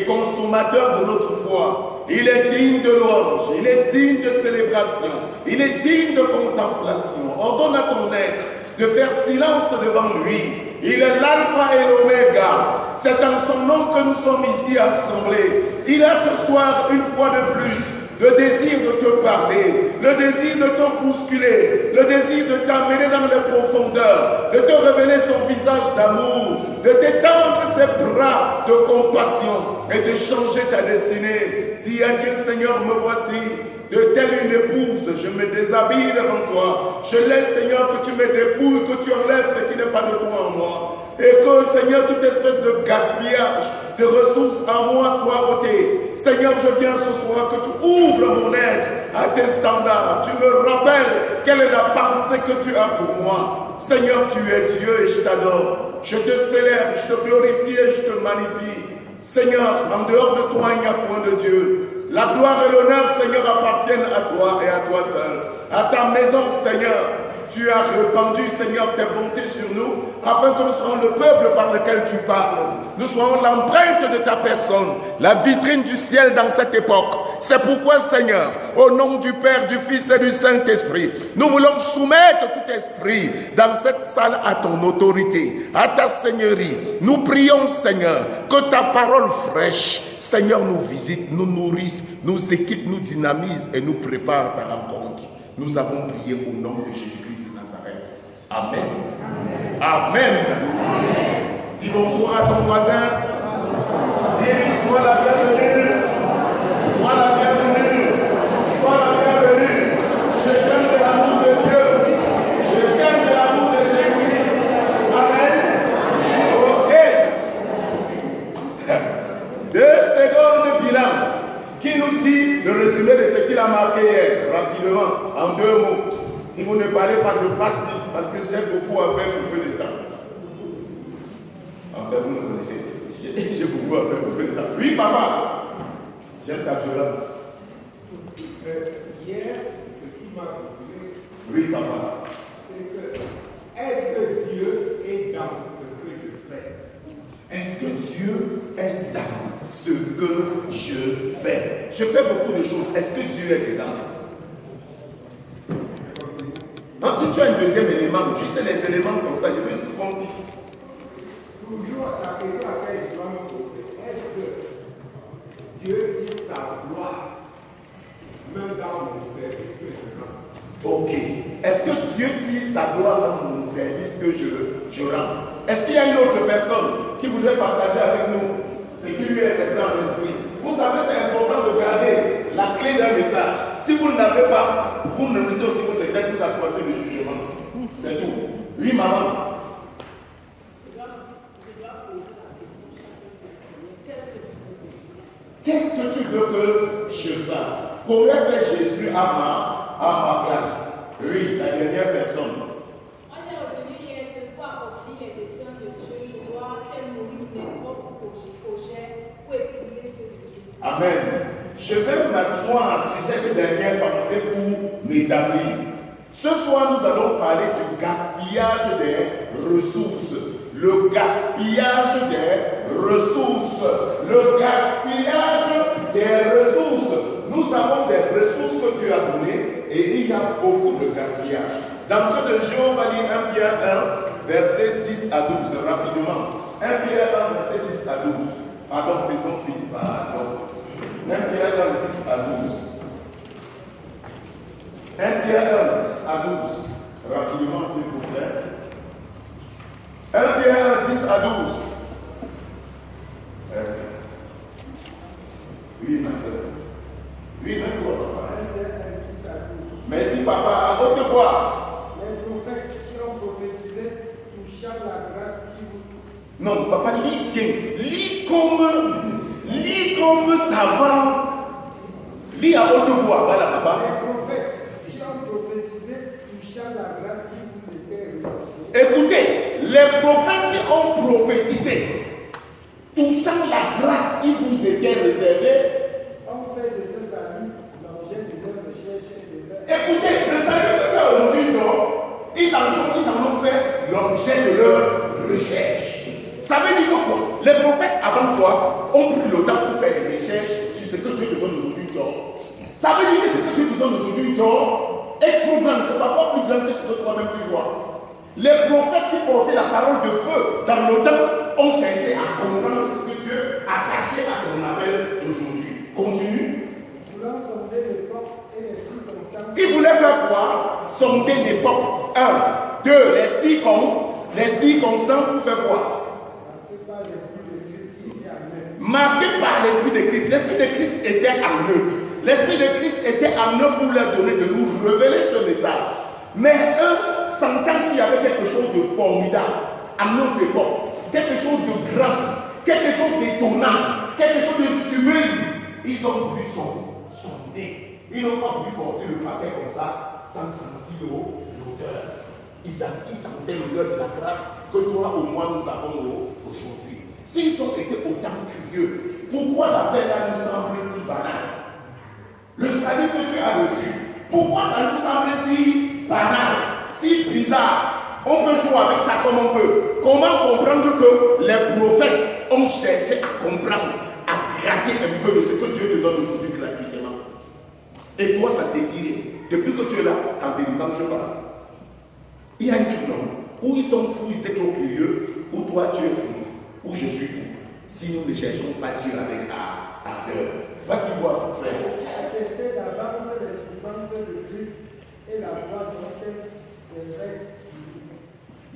consommateur de notre foi. Il est digne de louange, il est digne de célébration, il est digne de contemplation. Ordonne à ton être de faire silence devant lui. Il est l'alpha et l'oméga. C'est en son nom que nous sommes ici assemblés. Il a ce soir, une fois de plus, le désir de te parler, le désir de te bousculer, le désir de t'amener dans les profondeurs, de te révéler son visage d'amour, de t'étendre ses bras de compassion et de changer ta destinée. Dis à Dieu, Seigneur, me voici. De telle une épouse, je me déshabille devant toi. Je laisse, Seigneur, que tu me dépouilles, que tu enlèves ce qui n'est pas de toi en moi. Et que, Seigneur, toute espèce de gaspillage de ressources en moi soit ôté. Seigneur, je viens ce soir que tu ouvres mon être à tes standards. Tu me rappelles quelle est la pensée que tu as pour moi. Seigneur, tu es Dieu et je t'adore. Je te célèbre, je te glorifie et je te magnifie. Seigneur, en dehors de toi, il n'y a point de Dieu. La gloire et l'honneur, Seigneur, appartiennent à toi et à toi seul. À ta maison, Seigneur, tu as répandu, Seigneur, tes bontés sur nous, afin que nous soyons le peuple par lequel tu parles. Nous soyons l'empreinte de ta personne, la vitrine du ciel dans cette époque. C'est pourquoi, Seigneur, au nom du Père, du Fils et du Saint-Esprit, nous voulons soumettre tout esprit dans cette salle à ton autorité, à ta seigneurie. Nous prions, Seigneur, que ta parole fraîche, Seigneur, nous visite, nous nourrisse, nous équipe, nous dynamise et nous prépare à ta rencontre. Nous avons prié au nom de Jésus-Christ de Nazareth. Amen. Amen. Amen. Amen. Dis bonsoir à ton voisin. Dis-lui, sois la bienvenue. Sois la bienvenue. le résumé de ce qu'il a marqué hier, rapidement, en 2 mots. Si vous ne parlez pas, je passe vite, parce que j'ai beaucoup à faire pour peu de temps. En fait, vous me connaissez. J'ai beaucoup à faire pour peu de temps. Oui, papa. J'aime ta violence. Hier, ce qui m'a trouvé. Oui, papa. C'est que, est-ce que Dieu est dans ce que je fais? Est-ce que Dieu est dans ce que je fais? Je fais beaucoup de choses. Est-ce que Dieu est dedans? Donc, si tu as un deuxième élément, juste les éléments comme ça, je veux juste comprendre. Toujours la question à laquelle je dois me poser, est-ce que Dieu dit sa gloire, même dans mon service que je rends? Ok. Est-ce que Dieu dit sa gloire dans mon service que je rends? Est-ce qu'il y a une autre personne qui voudrait partager avec nous ce qui lui est resté en esprit? Vous savez, c'est important de garder la clé d'un message. Si vous ne l'avez pas, vous ne lisez aussi votre tête, vous accroissez le jugement. C'est tout. Oui, maman. Qu'est-ce que tu veux que je fasse? Comment fait Jésus à ma place? Oui, la dernière personne. Amen. Je vais m'asseoir sur cette dernière pensée pour m'établir. Ce soir, nous allons parler du gaspillage des ressources. Le gaspillage des ressources. Le gaspillage des ressources. Nous avons des ressources que tu as données et il y a beaucoup de gaspillage. D'entrée de jeu, on va lire 1 Pierre 1, verset 10 à 12, rapidement. 1 Pierre 1, verset 10 à 12. Pardon, faisons vite, pardon. 1 Pierre 1, 10 à 12. 1 Pierre 1, 10 à 12. Rapidement, s'il vous plaît. 1 Pierre 1, 10 à 12. Oui, ma soeur. Oui, même toi, papa. 1 Pierre 1, 10 à 12. Merci, papa. À haute voix. Les prophètes qui ont prophétisé touchant la grâce qui vous... Non, papa, lis comme savant. Lis à haute voix. Voilà, papa. Les prophètes qui ont prophétisé touchant la grâce qui vous était réservée. Écoutez, les prophètes qui ont prophétisé touchant la grâce qui vous était réservée, On fait de ce salut l'objet de leur recherche et de leur... écoutez, le salut que tu as aujourd'hui, ils en ont fait l'objet de leur recherche. Ça veut dire que quoi? Les prophètes avant toi ont pris le temps pour faire des recherches sur ce que Dieu te donne aujourd'hui, Ça veut dire que ce que Dieu te donne aujourd'hui, est trop grand. C'est parfois plus grand que ce que toi-même tu vois. Les prophètes qui portaient la parole de feu dans le temps ont cherché à comprendre ce que Dieu a caché à ton appel d'aujourd'hui. Continue. Voulant sonder l'époque et les circonstances. Il voulait faire quoi? Sonder l'époque. 1, 2, les circonstances pour faire quoi? Marqué par l'Esprit de Christ. L'Esprit de Christ était en eux. L'Esprit de Christ était en eux pour leur donner, de nous révéler ce message. Mais eux, sentant qu'il y avait quelque chose de formidable à notre époque, quelque chose de grand, quelque chose d'étonnant, quelque chose de sublime, ils ont voulu sonder. Ils n'ont pas voulu porter le paquet comme ça sans sentir l'odeur. Ils sentaient l'odeur de la grâce que toi au moins nous avons aujourd'hui. S'ils ont été autant curieux, pourquoi l'affaire là nous semble si banale? Le salut que tu as reçu, pourquoi ça nous semble si banal, si bizarre? On peut jouer avec ça comme on veut. Comment comprendre que les prophètes ont cherché à comprendre, à gratter un peu de ce que Dieu te donne aujourd'hui gratuitement? Et toi, ça t'étire. Depuis que tu es là, ça ne te dérange pas. Il y a un truc, non? Où ils sont fous, ils étaient trop curieux, ou toi tu es fou, ou je suis fou. Si nous ne cherchons pas Dieu avec ardeur. Voici moi, frère. Attester d'avance les souffrances de Christ et la gloire dont elle s'élève.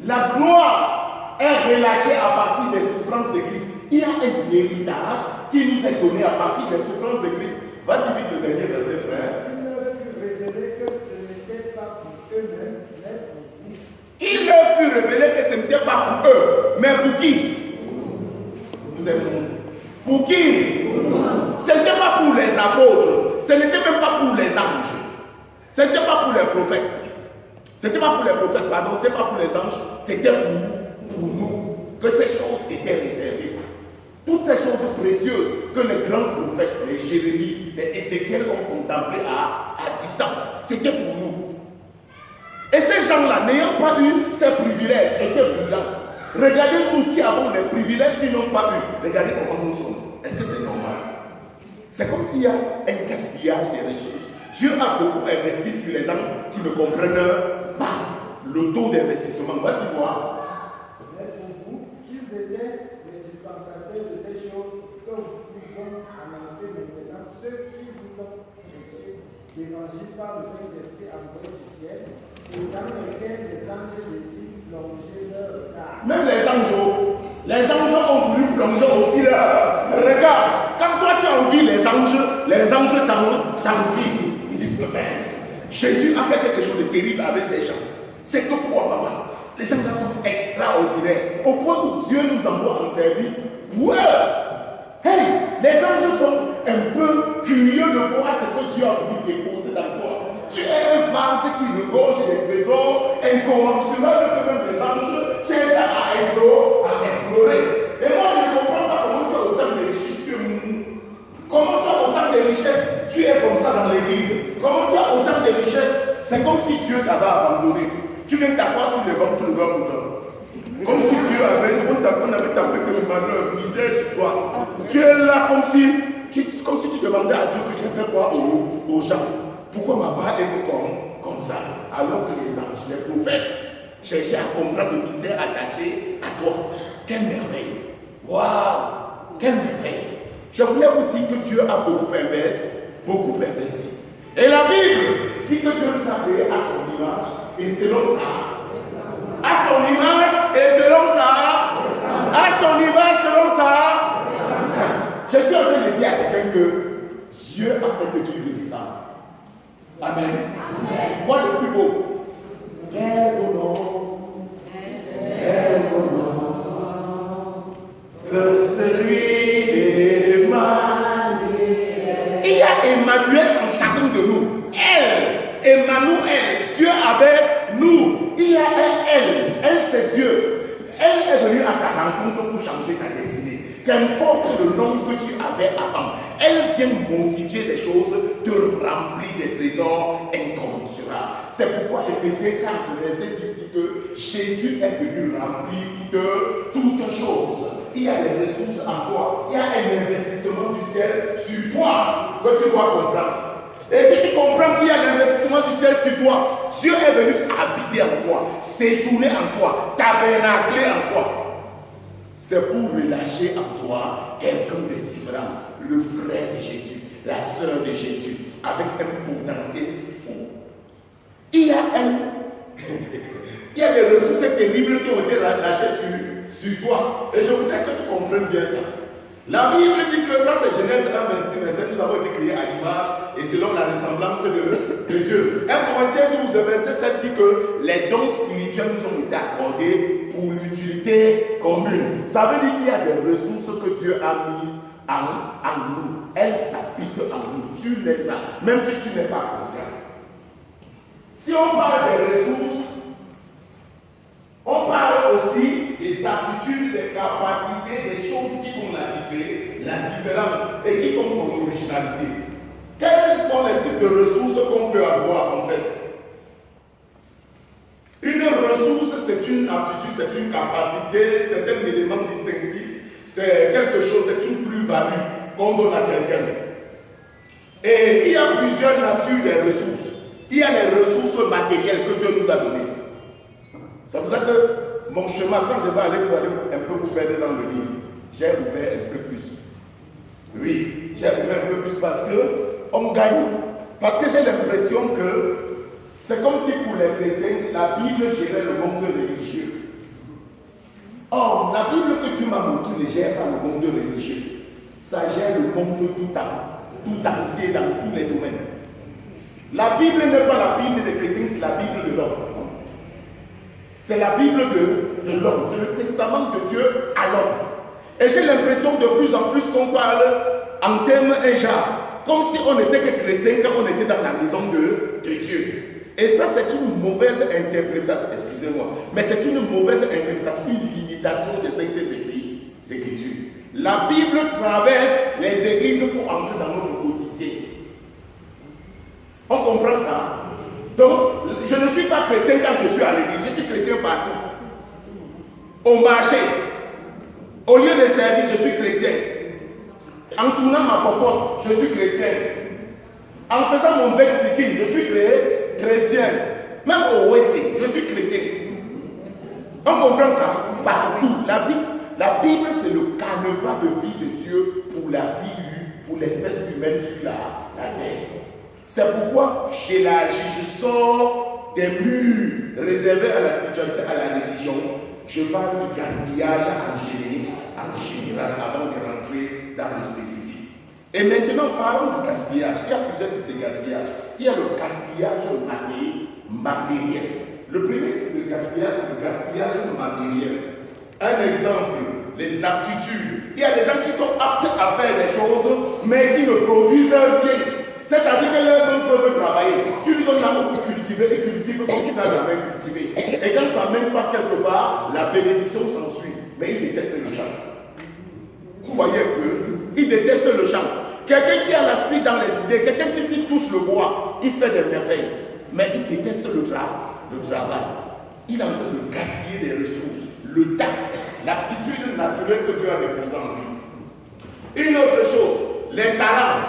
La gloire est relâchée à partir des souffrances de Christ. Il y a un héritage qui nous est donné à partir des souffrances de Christ. Vas-y vite le dernier verset, frère. Il leur fut révélé que ce n'était pas pour eux, mais pour qui? Il leur fut révélé que ce n'était pas pour eux. Mais pour qui? Vous êtes où? Pour qui? Ce n'était pas pour les apôtres. Ce Ce n'était même pas pour les anges. Ce n'était pas pour les prophètes. Ce n'était pas pour les prophètes, pardon, ce n'était pas pour les anges, c'était pour nous que ces choses étaient réservées. Toutes ces choses précieuses que les grands prophètes, les Jérémie, les Ézéchiel ont contemplées à distance, c'était pour nous. Et ces gens-là, n'ayant pas eu ces privilèges, étaient brillants. Regardez nous qui avons les privilèges qu'ils n'ont pas eu. Regardez comment nous sommes. Est-ce que c'est normal? C'est comme s'il y a un gaspillage des ressources. Dieu a beaucoup investi sur les gens qui ne comprennent pas le taux d'investissement. Voici moi. Mais pour vous, qu'ils étaient les dispensateurs de ces choses que vous ont annoncées maintenant, ceux qui vous ont prêché l'évangile par le Saint-Esprit envoyé du ciel, et dans lesquels les anges désirent plonger leur regard. Même les anges ont voulu plonger aussi leur regard. Quand toi tu envies les anges t'envient. Ils disent que Jésus a fait quelque chose de terrible avec ces gens. C'est que quoi, papa? Les gens là sont extraordinaires. Au point où Dieu nous envoie en service pour eux. Hey, les anges sont un peu curieux de voir ce que Dieu a voulu déposer dans toi. Tu es un vase qui regorge des trésors incommensurable que même les anges cherchent à explorer. Et moi, je ne comprends pas comment tu as autant de richesses, tu es mou. Comment tu as autant de richesses, tu es comme ça dans l'église. Comment tu as autant de richesses, c'est comme si Dieu t'avait abandonné. Tu viens t'asseoir sur le banc, tout le gars pour ça. Comme si Dieu avait tapé que le malheur, misère sur toi. Tu es là comme si tu demandais à Dieu que j'ai fait quoi aux gens. Pourquoi ma part est comme ça? Alors que les anges, les prophètes, cherchaient à comprendre le mystère attaché à toi. Quelle merveille! Waouh! Quelle merveille! Je voulais vous dire que Dieu a beaucoup investi. Et la Bible dit que Dieu nous a créés à son image et selon ça. À son image et selon ça. À son image selon ça. Je suis en train de dire à quelqu'un que Dieu a fait que tu le descendes. Amen. Quoi de plus beau? Quel beau nom. Quel beau nom de celui d'Emmanuel. Il y a Emmanuel en chacun de nous. Emmanuel, Dieu avec nous. Il y a un elle c'est Dieu. Elle est venue à ta rencontre pour changer ta destinée. Qu'importe le nom que tu avais avant, elle vient modifier des choses, te remplir des trésors incommensurables. C'est pourquoi Éphésiens 4, verset 10 dit que Jésus est venu remplir de toutes choses. Il y a des ressources en toi, il y a un investissement du ciel sur toi que tu dois comprendre. Et si tu comprends qu'il y a l'investissement du ciel sur toi, Dieu est venu habiter en toi, séjourner en toi, tabernacler en toi. C'est pour relâcher en toi quelqu'un de différent, le frère de Jésus, la sœur de Jésus, avec un potentiel fou. Il y a des ressources terribles qui ont été relâchées sur toi. Et je voudrais que tu comprennes bien ça. La Bible dit que ça, c'est Genèse 1, 26, nous avons été créés à l'image et selon la ressemblance de Dieu. 1 Corinthiens 12, verset 7 dit que les dons spirituels nous ont été accordés pour l'utilité commune. Ça veut dire qu'il y a des ressources que Dieu a mises en nous. Elles s'habitent en nous. Tu les as, même si tu n'es pas conscient. Si on parle des ressources, on parle aussi des aptitudes, des capacités, des choses qui font la différence et qui font ton originalité. Quels sont les types de ressources qu'on peut avoir en fait? Une ressource, c'est une aptitude, c'est une capacité, c'est un élément distinctif, c'est quelque chose, c'est une plus-value qu'on donne à quelqu'un. Et il y a plusieurs natures des ressources. Il y a les ressources matérielles que Dieu nous a données. C'est pour ça que mon chemin, quand je vais aller, vous allez un peu vous perdre dans le livre. J'ai ouvert un peu plus. Oui, j'ai ouvert un peu plus parce qu'on gagne. Parce que j'ai l'impression que c'est comme si pour les chrétiens, la Bible gérait le monde religieux. Or, la Bible que tu m'as montrée ne gère pas le monde religieux. Ça gère le monde tout entier dans tous les domaines. La Bible n'est pas la Bible des chrétiens, c'est la Bible de l'homme. C'est la Bible de l'homme, c'est le testament de Dieu à l'homme. Et j'ai l'impression de plus en plus qu'on parle en termes comme si on n'était que chrétien quand on était dans la maison de Dieu. Et ça, c'est une mauvaise interprétation, excusez-moi, mais c'est une mauvaise interprétation, une limitation des Saintes Écritures. La Bible traverse les églises pour entrer dans notre quotidien. On comprend ça? Donc, je ne suis pas chrétien quand je suis à l'église, je suis chrétien partout. Au marché, au lieu de service, je suis chrétien. En tournant ma popote, je suis chrétien. En faisant mon bec sicking, je suis chrétien. Même au WC, je suis chrétien. On comprend ça? Partout. La Bible, c'est le canevas de vie de Dieu pour la vie, pour l'espèce humaine sur la terre. C'est pourquoi j'élargis, je sors des murs réservés à la spiritualité, à la religion. Je parle du gaspillage en général, avant de rentrer dans le spécifique. Et maintenant, parlons du gaspillage. Il y a plusieurs types de gaspillage. Il y a le gaspillage matériel. Le premier type de gaspillage, c'est le gaspillage matériel. Un exemple, les aptitudes. Il y a des gens qui sont aptes à faire des choses, mais qui ne produisent rien. C'est-à-dire que leurs mains peuvent travailler. Tu lui donnes la main pour cultiver et cultive comme tu n'as jamais cultivé. Et quand sa main passe quelque part, la bénédiction s'ensuit. Mais il déteste le champ. Vous voyez un peu? Il déteste le champ. Quelqu'un qui a la suite dans les idées, quelqu'un qui s'y touche le bois, il fait des merveilles. Mais il déteste le travail. Il est en train de gaspiller des ressources. Le tact, l'aptitude naturelle que Dieu a déposée en lui. Une autre chose, les talents,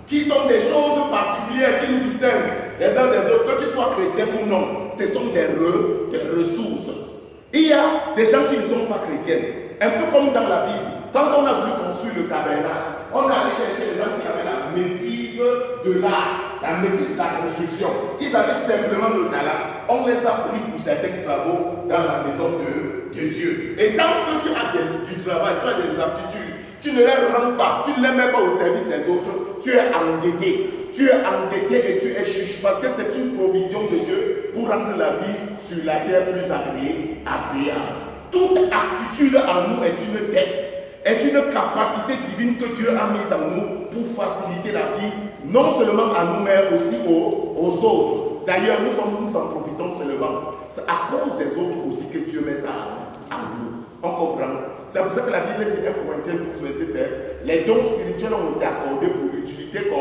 qui sont des choses particulières qui nous distinguent les uns des autres, que tu sois chrétien ou non, ce sont des ressources. Il y a des gens qui ne sont pas chrétiens, un peu comme dans la Bible. Quand on a voulu construire le tabernacle, on a allé chercher des gens qui avaient la maîtrise de l'art, la maîtrise de la construction. Ils avaient simplement le talent. On les a pris pour certains travaux dans la maison de Dieu. Et tant que tu as du travail, tu as des aptitudes, tu ne les rends pas, tu ne les mets pas au service des autres, tu es endetté. Tu es endetté et tu es chiche parce que c'est une provision de Dieu pour rendre la vie sur la terre plus agréable. Toute aptitude en nous est une dette, est une capacité divine que Dieu a mise en nous pour faciliter la vie, non seulement à nous, mais aussi aux autres. D'ailleurs, nous en profitons seulement. C'est à cause des autres aussi que Dieu met ça en nous. On comprend. C'est pour ça que la Bible dit 1 Corinthiens 12, verset 7, les dons spirituels ont été accordés pour l'utilité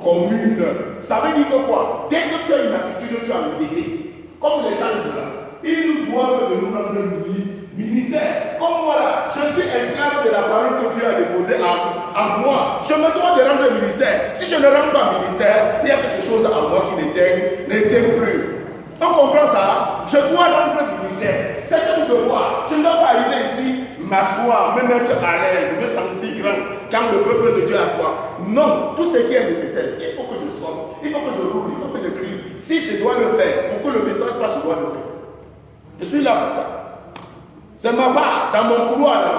commune. Ça veut dire que quoi? Dès que tu as une attitude, tu as endetté. Comme les gens là, ils nous doivent de nous rendre ministère. Comme moi là, je suis esclave de la parole que Dieu a déposée en moi. Je me dois de rendre ministère. Si je ne rends pas ministère, il y a quelque chose en moi qui ne tient plus. On comprend ça? Je dois rendre ministère. C'est un devoir. Je ne dois pas arriver ici, m'asseoir, me mettre à l'aise, me sentir grand quand le peuple de Dieu a soif. Non, tout ce qui est nécessaire, il faut que je sorte, il faut que je roule, il faut que je crie. Si je dois le faire, pour que le message passe, je dois le faire. Je suis là pour ça. C'est ma part, dans mon couloir là,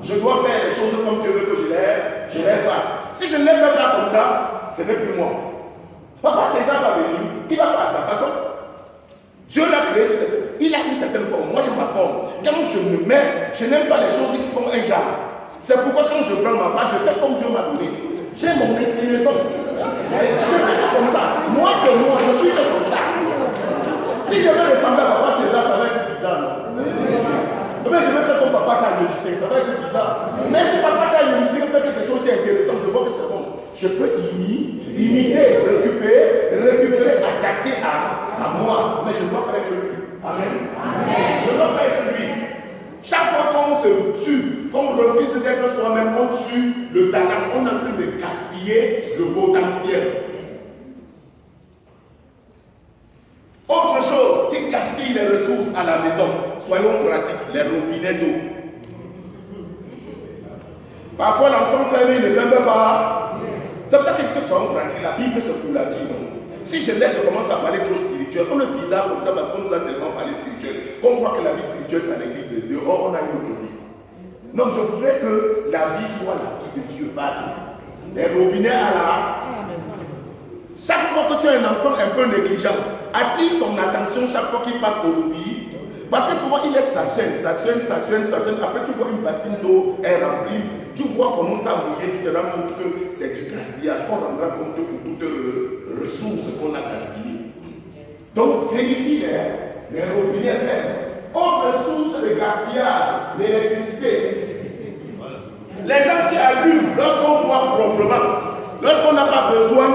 je dois faire les choses comme Dieu veut que je les fasse. Si je ne les fais pas comme ça, ce n'est plus moi. Papa César va venir, il va faire sa façon. Dieu l'a créé, il a une certaine forme. Moi, j'ai ma forme. Quand je me mets, je n'aime pas les choses qui font un genre. C'est pourquoi quand je prends ma part, je fais comme Dieu m'a donné. J'ai mon inclinaison. Je fais que comme ça. Moi, c'est moi, je suis que comme ça. Si je veux ressembler à Papa César, ça va être bizarre, non? Mais je vais faire comme Papa Tagnelucé, ça va être bizarre. Mais si Papa Tagnelucé fait quelque chose qui est intéressant, je vois que c'est bon. Je peux imiter, récupérer, adapter à moi. Mais je ne dois pas être lui. Amen. Je ne dois pas être lui. Chaque fois qu'on se tue, qu'on refuse d'être soi-même, on tue le talent. On est en train de gaspiller le potentiel. Autre chose qui gaspille les ressources à la maison, soyons pratiques, les robinets d'eau. Parfois l'enfant ferme, il ne ferme pas. C'est pour ça que je dis que soyons pratiques, la Bible c'est pour la vie, non? Si je laisse, je commence à parler trop spirituel, on est bizarre comme ça parce qu'on nous a tellement parlé spirituel, qu'on croit que la vie spirituelle c'est à l'église, dehors on a une autre vie. Non, je voudrais que la vie soit la vie de Dieu, pas les robinets à la maison. Chaque fois que tu as un enfant un peu négligent, attire son attention chaque fois qu'il passe au robinet. Parce que souvent, il laisse sa chaîne. Après, tu vois une bassine d'eau, elle remplit. Tu vois comment ça mouille, tu te rends compte que c'est du gaspillage. On rendra compte pour toutes les ressources qu'on a gaspillées. Donc, vérifie les robinets fermes. Autre source de gaspillage, l'électricité. Les gens qui allument lorsqu'on voit proprement, lorsqu'on n'a pas besoin.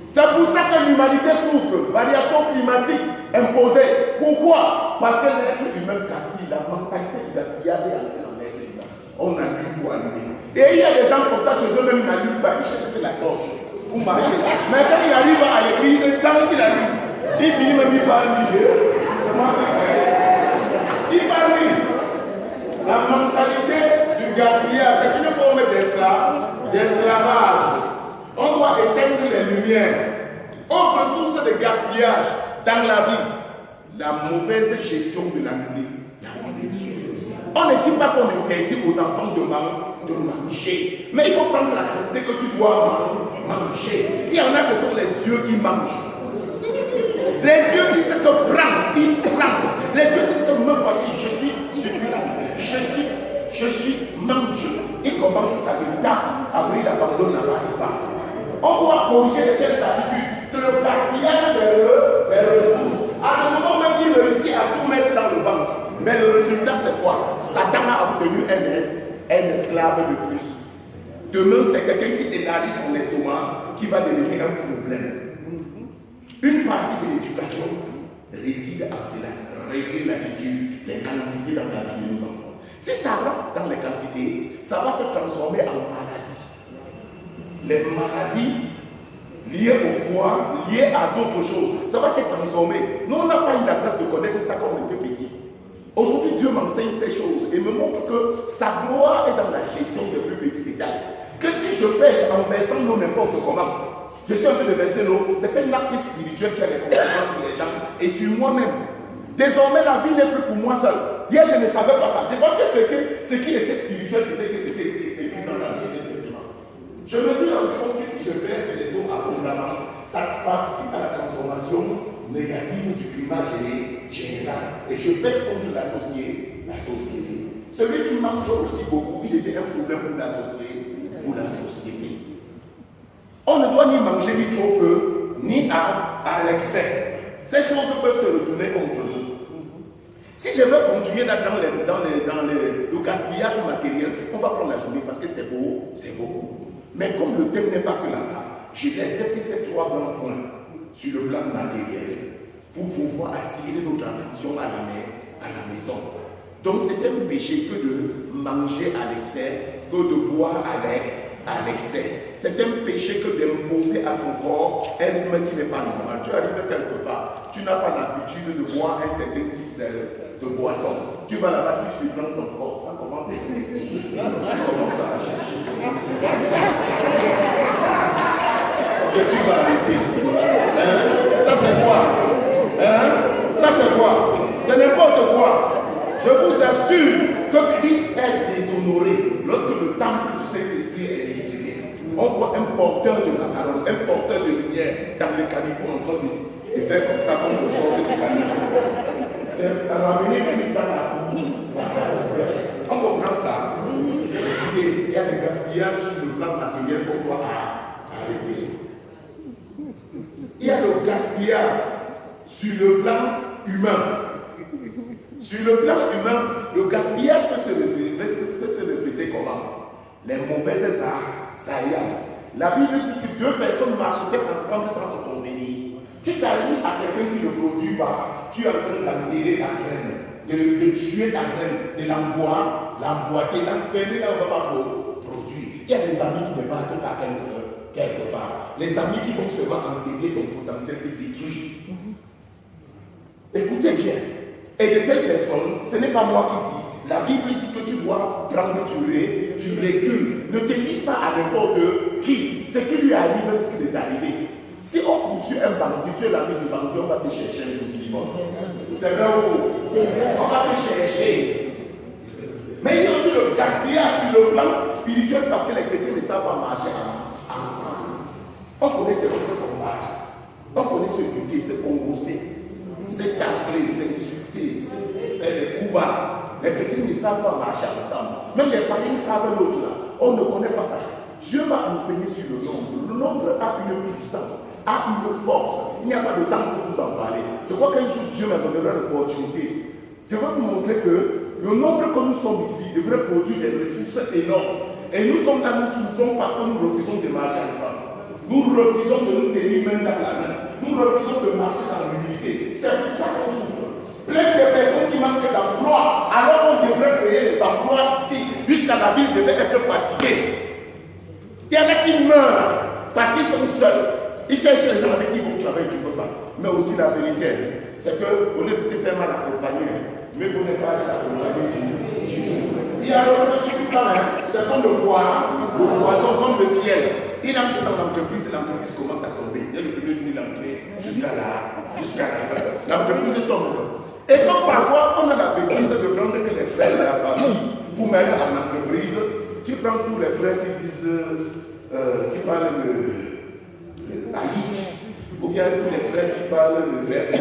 C'est pour ça que l'humanité souffre. Variation climatique imposée. Pourquoi? Parce que l'être humain gaspille. La mentalité du gaspillage est entrée dans l'être humain. On allume pour allumer. Et il y a des gens comme ça chez eux, même ils n'allument pas. Ils cherchent la torche pour marcher. Mais quand il arrive à l'église, quand il allume, il finit même par lui. C'est moi qui il parle. La mentalité du gaspillage, c'est une forme d'esclavage. On doit éteindre les lumières. Autre source de gaspillage dans la vie, la mauvaise gestion de la nourriture. On ne dit pas qu'on interdit aux enfants de manger, mais il faut prendre la quantité que tu dois manger. Il y en a, ce sont les yeux qui mangent. Les yeux disent que prends, ils prennent. Les yeux disent que me voici, je suis succulent, je suis mange. Il commence sa vie, après il abandonne la barre. On doit corriger de telles attitudes. C'est le gaspillage des ressources. À un moment même, il réussit à tout mettre dans le ventre. Mais le résultat, c'est quoi? Satan a obtenu un esclave de plus. Demain, c'est quelqu'un qui élargit son estomac qui va devenir un problème. Une partie de l'éducation réside en cela. Régler l'attitude, les quantités dans la vie de nos enfants. Si ça rentre dans les quantités, ça va se transformer en maladie. Les maladies liées au poids, liées à d'autres choses, ça va se transformer. Nous, on n'a pas eu la place de connaître ça quand on était petit. Aujourd'hui, Dieu m'enseigne ces choses et me montre que sa gloire est dans la gestion des plus petits détails. Que si je pêche en versant l'eau n'importe comment, je suis en train de verser l'eau, c'est un acte spirituel qui a des conséquences sur les gens et sur moi-même. Désormais, la vie n'est plus pour moi seul. Hier, je ne savais pas ça. Parce que ce qui était spirituel, c'était que c'était écrit dans la vie des éléments. Je me suis rendu compte que si je verse les eaux abondamment, ça participe à la transformation négative du climat général. Et je pêche contre la société. Celui qui mange aussi beaucoup, il devient un problème pour la société. On ne doit ni manger ni trop peu, ni à l'excès. Ces choses peuvent se retourner contre nous. Si je veux continuer dans le gaspillage matériel, on va prendre la journée parce que c'est beau, c'est beaucoup. Mais comme le thème n'est pas que là-bas, je les ai pris ces 3 grands points sur le plan matériel pour pouvoir attirer notre attention à la maison. Donc c'est un péché que de manger à l'excès, que de boire à l'excès. C'est un péché que d'imposer à son corps un rythme qui n'est pas normal. Tu arrives quelque part, tu n'as pas l'habitude de boire un certain type de boisson. Tu vas là-bas, tu surprends ton corps, ça commence à chercher. Que tu vas arrêter. Ça c'est quoi? Ça c'est quoi? C'est n'importe quoi. Je vous assure que Christ est déshonoré lorsque le temple du Saint-Esprit est situé. On voit un porteur de la parole, un porteur de lumière dans les canifons en train de faire comme ça, comme on sort de canifons. C'est ramener Christ dans la cour. On comprend ça. Et il y a des gaspillages sur le plan matériel qu'on doit arrêter. Il y a le gaspillage sur le plan humain. Sur le plan humain, le gaspillage peut se refléter comment? Les mauvaises alliances. La Bible dit que 2 personnes marchaient ensemble sans se convenir. Tu t'allies à quelqu'un qui ne produit pas, tu es en train d'enterrer ta graine, de tuer ta graine, de l'emboîter, l'enfermer là où on ne va pas produire. Il y a des amis qui ne partent pas quelque part. Les amis qui vont seulement enterrer ton potentiel et détruire. Écoutez bien. Et de telles personnes, ce n'est pas moi qui dis. La Bible dit que tu dois prendre du recul. Ne te lie pas à n'importe qui. Ce qui lui arrive, ce qui est arrivé. Si on poursuit un bandit, tu es l'ami du bandit, on va te chercher un jour. C'est vrai ou faux? On va te chercher. Mais il y a aussi le gaspillage sur le plan spirituel parce que les chrétiens ne savent pas marcher ensemble. On connaît ce combat. On connaît ce bouquet, ce congosé, c'est taré, c'est insulté. discuter, faire des coups bas. Les chrétiens ne savent pas marcher ensemble. Même les païens savent l'autre là. On ne connaît pas ça. Dieu m'a enseigné sur le nombre. Le nombre a une puissance, a une force. Il n'y a pas de temps pour vous en parler. Je crois qu'un jour Dieu m'a donné l'opportunité. Je vais vous montrer que le nombre que nous sommes ici devrait produire des ressources énormes. Et nous sommes là, nous souffrons parce que nous refusons de marcher ensemble. Nous refusons de nous tenir main dans la main. Nous refusons de marcher dans l'humilité. C'est pour ça qu'on souffre. Plein de personnes qui manquent d'emploi, alors on devrait créer des emplois ici, jusqu'à la ville devait être fatiguée. Il y en a qui meurent parce qu'ils sont seuls. Ils cherchent les gens avec qui ils vont travailler, tu ne peux pas. Mais aussi la vérité, c'est qu'au lieu de te faire mal accompagner, mais vous n'êtes pas accompagné du. Il y a l'autre que tu parles, c'est comme le poisson, comme le ciel. Il entre dans l'entreprise et l'entreprise commence à tomber. Dès le premier jour, il est entré jusqu'à la fin. L'entreprise tombe. Et comme parfois, on a la bêtise de prendre que les frères de la famille pour mettre en entreprise, tu prends tous les frères qui disent, qui parlent le laïc, ou bien tous les frères qui parlent le verbe,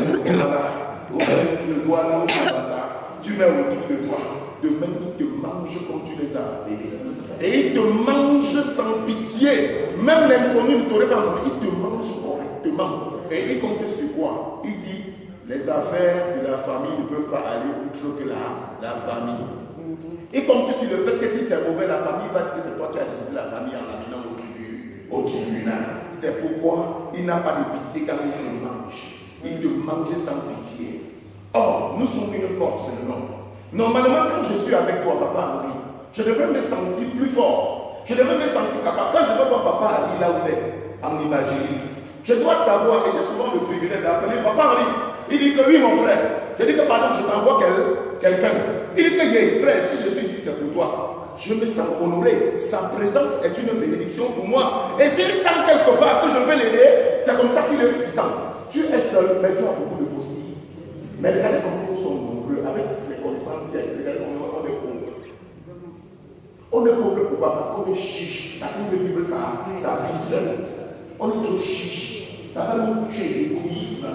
ou bien le doigt là, ou ça, tu mets autour de toi. Demain, ils te mangent comme tu les as appelés. Et ils te mangent sans pitié. Même l'inconnu ne t'aurait pas mangé. Ils te mangent correctement. Et il compte sur quoi? Il dit, les affaires de la famille ne peuvent pas aller outre que la famille. Il compte sur le fait que si c'est mauvais, la famille va dire que c'est toi qui as utilisé la famille en l'amenant au tribunal. C'est pourquoi il n'a pas de pitié quand il te mange. Il te mange sans pitié. Or, nous sommes une force, non? Normalement, quand je suis avec toi, Papa Henri, je devrais me sentir plus fort. Je devrais me sentir capable. Quand je vois Papa Henri là où il est, en imagerie, je dois savoir, et j'ai souvent le privilège d'appeler Papa Henri. Il dit que oui, mon frère. Je dis que pardon, je t'envoie quelqu'un. Il dit que yes, frère, si je suis ici, c'est pour toi. Je me sens honoré. Sa présence est une bénédiction pour moi. Et s'il sent quelque part que je veux l'aider, c'est comme ça qu'il est puissant. Tu es seul, mais tu as beaucoup de possibilités. Mais regardez comment nous sommes nombreux avec les connaissances qui existent. Regardez comment on est pauvre. On est pauvre pourquoi? Parce qu'on est chiche. Chacun veut vivre sa vie seule. On est trop chiche. Ça va nous tuer l'égoïsme.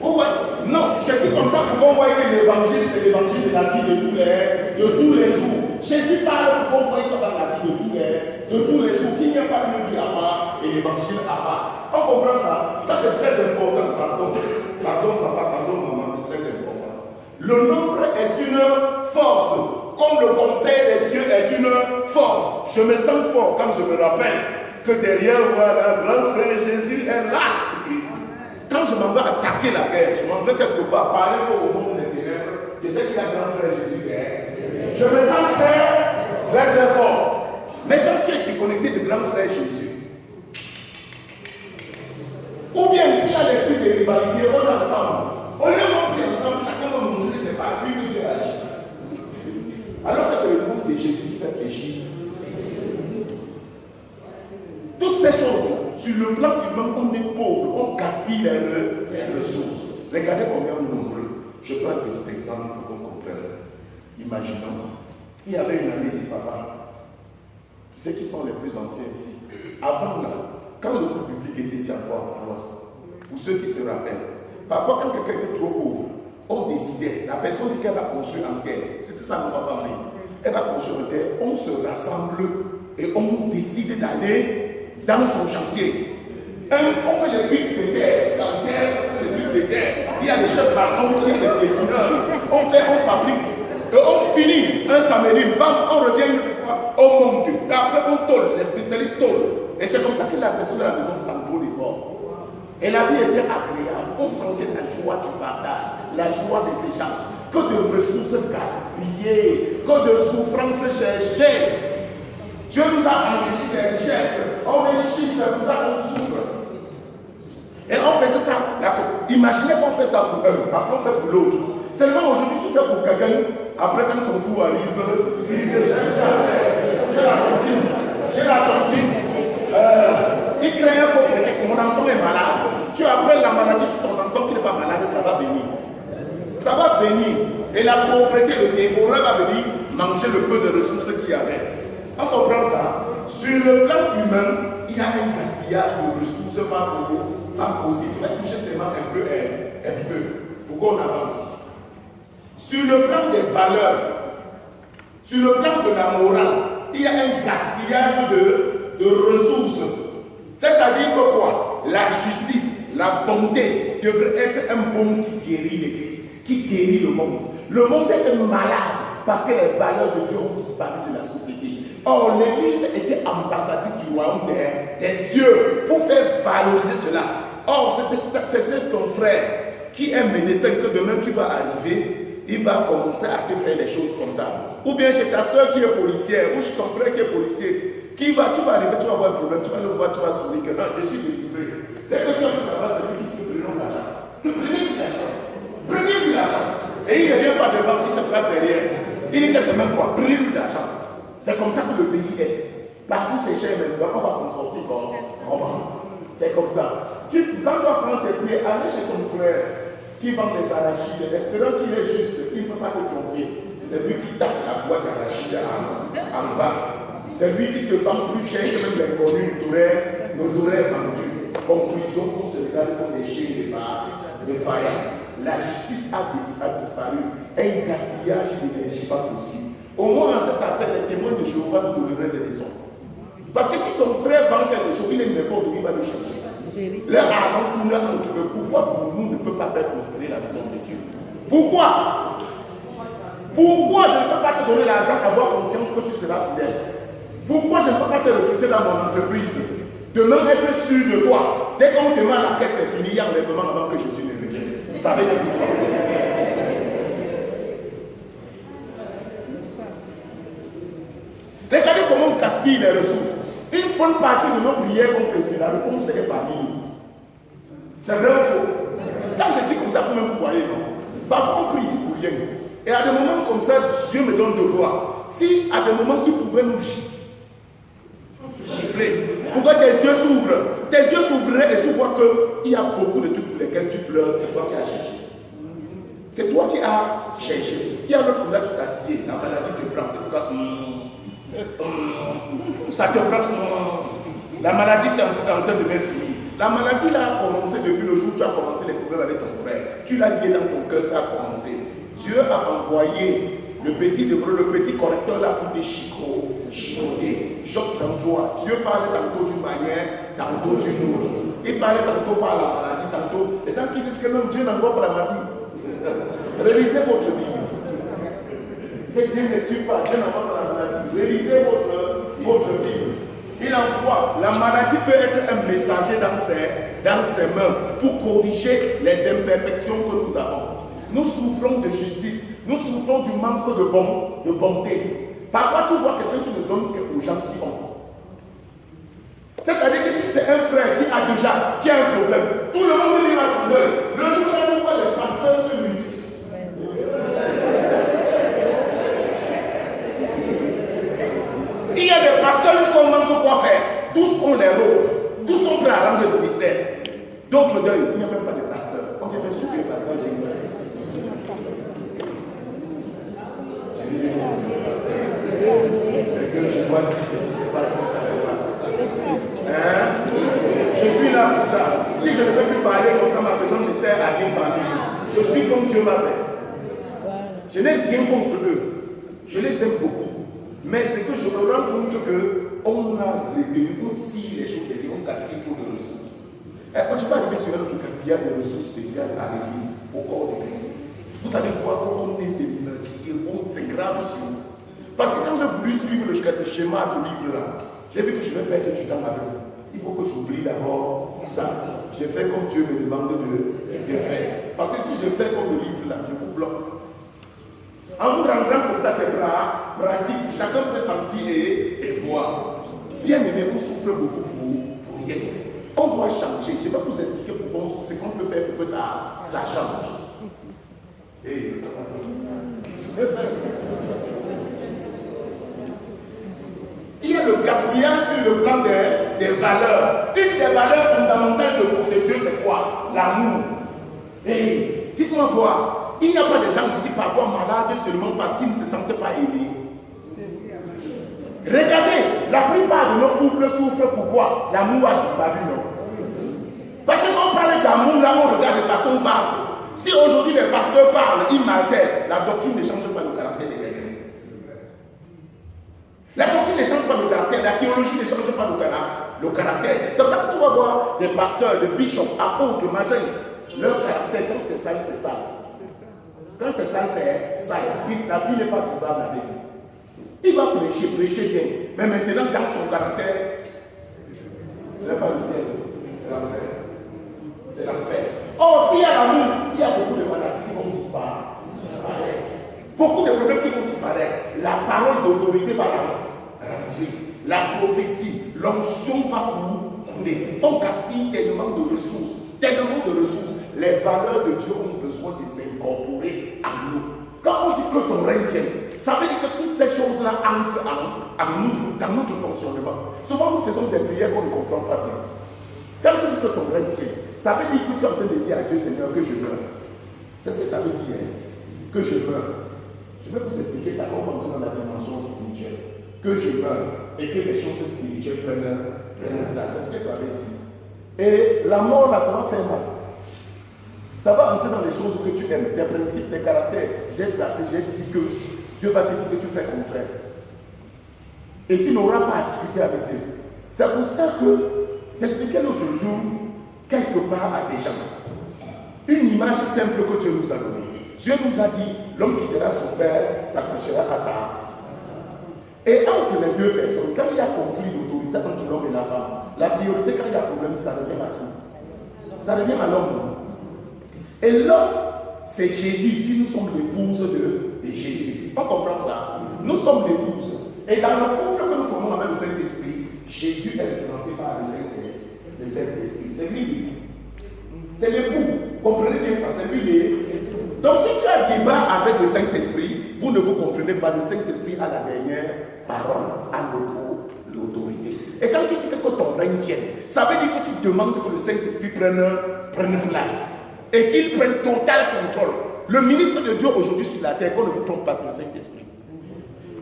Ouais. Non, Jésus comme ça pour qu'on voit que l'évangile, c'est l'évangile de la vie de tous les jours. Jésus parle pour qu'on voit ça dans la vie de tous les jours, qu'il n'y a pas une vie à part et l'évangile à part. On comprend ça? Ça c'est très important. Pardon, papa, pardon, maman, c'est très important. Le nombre est une force, comme le conseil des cieux est une force. Je me sens fort quand je me rappelle que derrière moi, le grand frère Jésus est là. Quand je m'en vais attaquer la guerre, je m'en vais quelque part parler au monde des ténèbres, je sais qu'il y a un grand frère Jésus derrière. Je me sens très fort. Mais quand tu es déconnecté de grand frère Jésus, ou bien s'il y a l'esprit de rivalité, on est ensemble. On est pris ensemble, chacun va nous montrer c'est pas lui que Dieu agit. Alors que c'est le groupe de Jésus qui fait fléchir. Toutes ces choses, sur le plan humain, on est pauvre, on gaspille les ressources. Regardez combien on est nombreux. Je prends un petit exemple pour qu'on comprenne. Imaginons, il y avait une année ici, papa. Ceux qui sont les plus anciens ici. Avant là, quand le groupe public était ici à Port-Ross, ou ceux qui se rappellent, parfois quand quelqu'un était trop pauvre, on décidait, la personne dit qu'elle va construire en terre. C'était ça, mon papa Henri. Elle va construire en terre, on se rassemble et on décide d'aller dans son chantier. On fait les briques de terre, sans terre, on fait les briques de terre. Il y a les chefs maçons, il y a les pétineurs. On fabrique. Et on finit un samedi, bam, on revient une fois, on monte. Et après on tôle, les spécialistes tôlent. Et c'est comme ça que la personne de la maison sent trop d'efforts. Et la vie était agréable. On sentait la joie du partage, la joie des échanges. Que de ressources gaspillées, que de souffrances cherchées. Dieu nous a enrichi des richesses. On est riche, c'est pour ça qu'on souffre. Et on faisait ça. Imaginez qu'on fait ça pour un, après on fait pour l'autre. Seulement aujourd'hui, tu fais pour quelqu'un. Après, quand ton tour arrive, il dit j'ai la tontine. Il crée un faux prétexte. Mon enfant est malade. Tu appelles la maladie sur ton enfant qui n'est pas malade, ça va venir. Ça va venir. Et la pauvreté, le dévoreur va venir manger le peu de ressources qu'il y avait. On comprend ça. Sur le plan humain, il y a un gaspillage de ressources par Pas possible. Tu vas toucher seulement un peu. Pourquoi on avance? Sur le plan des valeurs, sur le plan de la morale, il y a un gaspillage de ressources. C'est-à-dire que quoi? La justice, la bonté devrait être un bon qui guérit l'Église, qui guérit le monde. Le monde est malade parce que les valeurs de Dieu ont disparu de la société. Or, l'Église était ambassadrice du royaume des cieux pour faire valoriser cela. Or, c'est ton frère qui est médecin que demain tu vas arriver, il va commencer à te faire les choses comme ça. Ou bien chez ta soeur qui est policière, ou chez ton frère qui est policier, tu vas arriver, tu vas avoir un problème, tu vas le voir, tu vas sourire que non, je suis délivré. Dès que tu as là-bas, c'est lui qui te donne l'argent. Prenez-lui l'argent. Prenez-lui l'argent. Et il ne vient pas devant, il se place derrière. Il dit que c'est même quoi? Prenez-lui l'argent. C'est comme ça que le pays est. Partout c'est cher, mais on va s'en sortir comment? C'est comme ça. Quand tu vas prendre tes pieds, allez chez ton frère qui vend des arachides, espérant qu'il est juste, il ne peut pas te tromper. C'est lui qui tape la boîte d'arachides en bas. C'est lui qui te vend plus cher que même l'inconnu nous t'aurait vendu. Conclusion, pour se regarder comme des chiens de faillite. La justice a disparu. Un gaspillage d'énergie pas possible. Au moins dans cette affaire, les témoins de Jéhovah nous donneraient des raisons. Parce que si son frère vend quelque chose, il est n'importe où, il va le chercher. Leur argent tourne en Dieu. Pourquoi pour nous ne peut pas faire prospérer la maison de Dieu? Pourquoi? Pourquoi je ne peux pas te donner l'argent, avoir confiance que tu seras fidèle? Pourquoi je ne peux pas te recruter dans mon entreprise? Demain être sûr de toi. Dès qu'on te met à la caisse, c'est fini, il y a enlèvement avant que Jésus ne revienne. Vous savez pourquoi? Regardez comment on gaspille les ressources. Une bonne partie de nos prières qu'on fait, c'est la réponse est parmi nous. C'est vrai ou faux? Quand je dis comme ça, vous même vous voyez, non? Parfois on prie ici pour rien. Et à des moments comme ça, Dieu me donne de voir. Si à des moments il pouvait nous gifler, pour que tes yeux s'ouvriraient et tu vois qu'il y a beaucoup de trucs pour lesquels tu pleures, c'est toi qui as cherché. C'est toi qui as cherché. Il y a l'autre là, tu t'assieds, la maladie te prend, ça te prend. La maladie, c'est en train de me finir. La maladie là a commencé depuis le jour où tu as commencé les problèmes avec ton frère. Tu l'as lié dans ton cœur, ça a commencé. Dieu a envoyé le petit correcteur là pour te chicoter. Job 33. Dieu parlait tantôt d'une manière, tantôt d'une autre. Il parlait tantôt par la maladie, tantôt. Les gens qui disent que non, Dieu n'envoie pas la maladie. Révisez votre Bible. Que Dieu ne tue pas, Dieu n'envoie pas la maladie. Révisez votre Bible. Il envoie. La maladie peut être un messager dans ses mains pour corriger les imperfections que nous avons. Nous souffrons de justice. Nous souffrons du manque de bonté. Parfois, tu vois quelqu'un, tu ne donnes aux gens qui ont. C'est-à-dire que si c'est un frère qui a un problème, tout le monde lui va son deuil. Le jour où tu vois les pasteurs se multiplient. Il y a des pasteurs jusqu'au manque quoi faire. Tous ont les rôles. Tous sont prêts à rendre le ministère. D'autres deuils, il n'y a même pas de pasteurs. On est bien sûr que les pasteurs c'est que je dois dire ce qui se passe comme ça se passe. Hein? Je suis là pour ça. Si je ne peux plus parler comme ça, ma présence ne sert à rien parmi vous. Je suis comme Dieu m'a fait. Je n'ai rien contre eux. Je les aime beaucoup. Mais c'est que je me rends compte qu'on a on scie les choses et on gaspille trop de ressources. Et quand je vais arriver sur un autre gaspillage de ressources spéciales à l'église, au corps de Christ, vous allez voir comment on est démeurtrier, c'est grave sur nous. Parce que quand j'ai voulu suivre le schéma du livre là, j'ai vu que je vais perdre du temps avec vous. Il faut que j'oublie d'abord ça. Je fais comme Dieu me demande de faire. Parce que si je fais comme le livre là, je vous bloque. En vous rendant comme ça, c'est pratique. Chacun peut sentir et voir. Bien aimé, on souffre beaucoup pour rien. On doit changer. Je vais vous expliquer pourquoi on souffre, ce qu'on peut faire pour que ça change. Il y a le gaspillage sur le plan des valeurs. Une des valeurs fondamentales de Dieu, c'est quoi? L'amour. Et dites-moi voir, il n'y a pas de gens ici parfois malades seulement parce qu'ils ne se sentaient pas aimés. Regardez, la plupart de nos couples souffrent pourquoi? L'amour a disparu, non? Parce que on parle d'amour, là, on regarde de façon vague. Si aujourd'hui les pasteurs parlent, ils m'altèrent, la doctrine ne change pas le caractère de quelqu'un. La doctrine ne change pas le caractère, la théologie ne change pas le caractère. C'est pour ça que tu vas voir des pasteurs, des bishops, apôtres, machin. Leur caractère, quand c'est sale, c'est sale. Quand c'est sale, c'est sale. La vie n'est pas vivable avec lui. Il va prêcher bien. Mais maintenant, dans son caractère, c'est pas le ciel, c'est l'enfer. C'est l'enfer. Or, s'il y a l'amour, il y a beaucoup de maladies qui vont disparaître. Beaucoup de problèmes qui vont disparaître. La parole d'autorité va ranger. La prophétie, l'onction va couler. On gaspille tellement de ressources. Les valeurs de Dieu ont besoin de s'incorporer à nous. Quand on dit que ton règne vienne, ça veut dire que toutes ces choses-là entrent en nous, dans notre fonctionnement. Souvent, nous faisons des prières qu'on ne comprend pas bien. Quand tu dis que ton règne vienne, ça veut dire que tu es en train de dire à Dieu, Seigneur, que je meurs. Qu'est-ce que ça veut dire? Que je meurs. Je vais vous expliquer ça comment on dit dans la dimension spirituelle. Que je meurs et que les choses spirituelles prennent place. C'est ce que ça veut dire. Et la mort, là, ça va faire mal. Ça va entrer dans les choses que tu aimes, des principes, des caractères. J'ai tracé, j'ai dit que Dieu va te dire que tu fais contraire. Et tu n'auras pas à discuter avec Dieu. C'est pour ça que j'expliquais l'autre jour, quelque part à des gens, une image simple que Dieu nous a donnée. Dieu nous a dit, l'homme quittera son père, s'attachera à sa. Et entre les deux personnes, quand il y a conflit d'autorité entre l'homme et la femme, la priorité quand il y a problème, ça revient à qui? Ça revient à l'homme. Et l'homme, c'est Jésus. Ici, nous sommes l'épouse de Jésus. On comprend ça? Nous sommes l'épouse. Et dans le couple que nous formons avec le Saint-Esprit, Jésus est représenté par le Saint-Esprit. C'est lui l'époux. C'est l'époux. Comprenez bien ça, c'est lui l'époux. Donc si tu as un débat avec le Saint-Esprit, vous ne vous comprenez pas. Le Saint-Esprit a la dernière parole, a l'autorité. Et quand tu dis que ton règne vienne, ça veut dire que tu demandes que le Saint-Esprit prenne place. Et qu'il prenne total contrôle. Le ministre de Dieu aujourd'hui sur la terre, qu'on ne vous trompe pas, c'est le Saint-Esprit.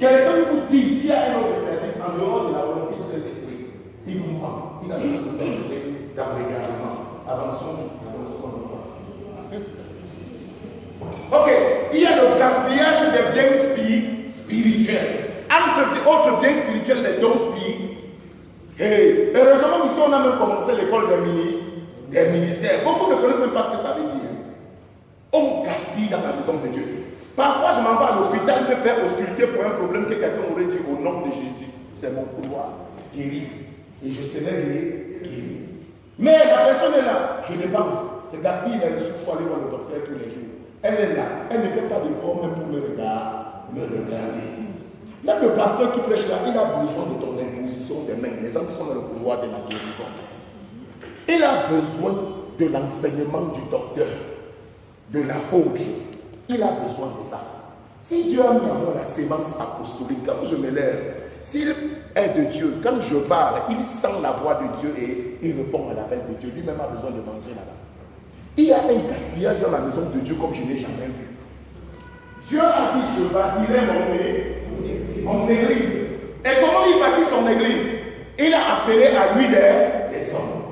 Quelqu'un vous dit qu'il y a un autre service en dehors de la volonté du Saint-Esprit. Il vous ment. Il a besoin de vous ajouter dans l'égarement. Avançons. Ok, il y a le gaspillage des biens spirituels. Entre autres biens spirituels, les dons spirituels. Et heureusement, ici, on a même commencé l'école des ministères. Beaucoup ne connaissent même pas ce que ça veut dire. On gaspille dans la maison de Dieu. Parfois, je m'en vais à l'hôpital me faire ausculter pour un problème que quelqu'un aurait dit au nom de Jésus. C'est mon couloir. Guéri. Et je serai guéri. Mais la personne est là. Je n'ai pas aussi. Je gaspille les ressources pour aller voir le docteur tous les jours. Elle est là. Elle ne fait pas d'effort même pour me regarder. Même le pasteur qui prêche là, il a besoin de ton imposition des mains. Les gens qui sont dans le couloir de la guérison. Il a besoin de l'enseignement du docteur, de l'apôtre. Il a besoin de ça. Si Dieu a mis en moi la sémence apostolique, quand je me lève, s'il est de Dieu, quand je parle, il sent la voix de Dieu et il répond à l'appel de Dieu. Lui-même a besoin de manger là-bas. Il y a un gaspillage dans la maison de Dieu comme je n'ai jamais vu. Dieu a dit, je bâtirai mon église. Et comment il bâtit son église? Il a appelé à lui des hommes.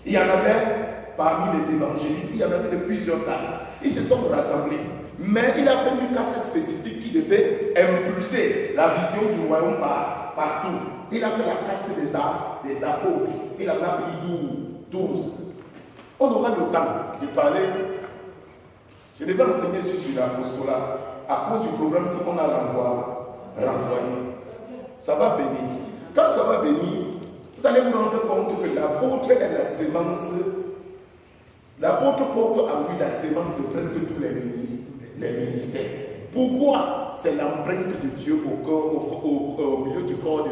Il y en avait parmi les évangélistes, il y en avait de plusieurs classes. Ils se sont rassemblés. Mais il a fait une casse spécifique qui devait impulser la vision du royaume partout. Il a fait la caste des apôtres. Il en a pris 12. On aura le temps de parler. Je devais enseigner sur l'apostolat. À cause du problème, si on a renvoyé. Ça va venir. Quand ça va venir, vous allez vous rendre compte que l'apôtre est la sémence. L'apôtre porte en lui la sémence de presque tous les ministères. Pourquoi? C'est l'empreinte de Dieu au milieu du corps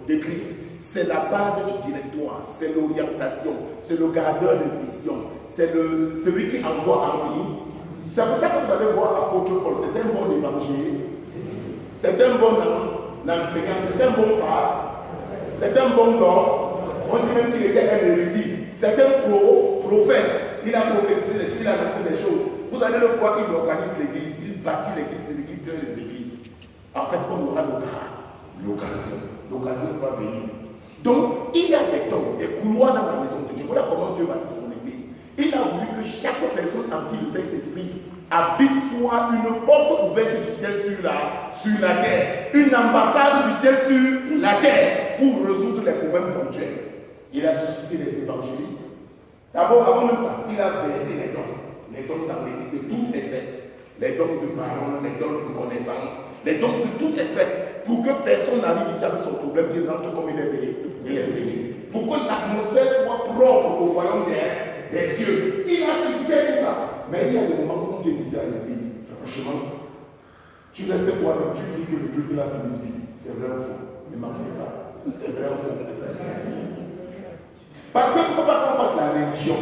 de Christ. C'est la base du directoire, c'est l'orientation, c'est le gardeur de vision, c'est celui qui envoie en vie. C'est pour ça que vous allez voir l'apôtre Paul, c'est un bon évangile, c'est un bon enseignant, c'est un bon passe, c'est un bon corps. On dit même qu'il était un érudit, c'est un prophète, il a prophétisé les choses, il a annoncé des choses. Vous allez le voir, il organise l'église, il bâtit l'église, les églises, les églises. En fait, on aura l'occasion va venir. Donc, il y a des dons, des couloirs dans la maison de Dieu. Voilà comment Dieu bâtit son église. que chaque personne emplie le Saint-Esprit habite soit une porte ouverte du ciel sur la terre, une ambassade du ciel sur la terre pour résoudre les problèmes ponctuels. Il a suscité des évangélistes. D'abord, avant même ça, il a versé les dons dans l'église de toute espèce, les dons de parole, les dons de connaissance, les dons de toute espèce, pour que personne n'arrive ici avec son problème, il rentre comme il est venu. Pour que l'atmosphère soit propre au royaume des cieux. Il a suscité tout ça. Mais il y a des moments où on vient ici à l'église, franchement, tu restes toi-même, tu dis que le culte l'a fini ici. C'est vrai ou faux? Ne m'en pas. C'est vrai ou faux? Parce qu'il ne faut pas qu'on fasse la religion.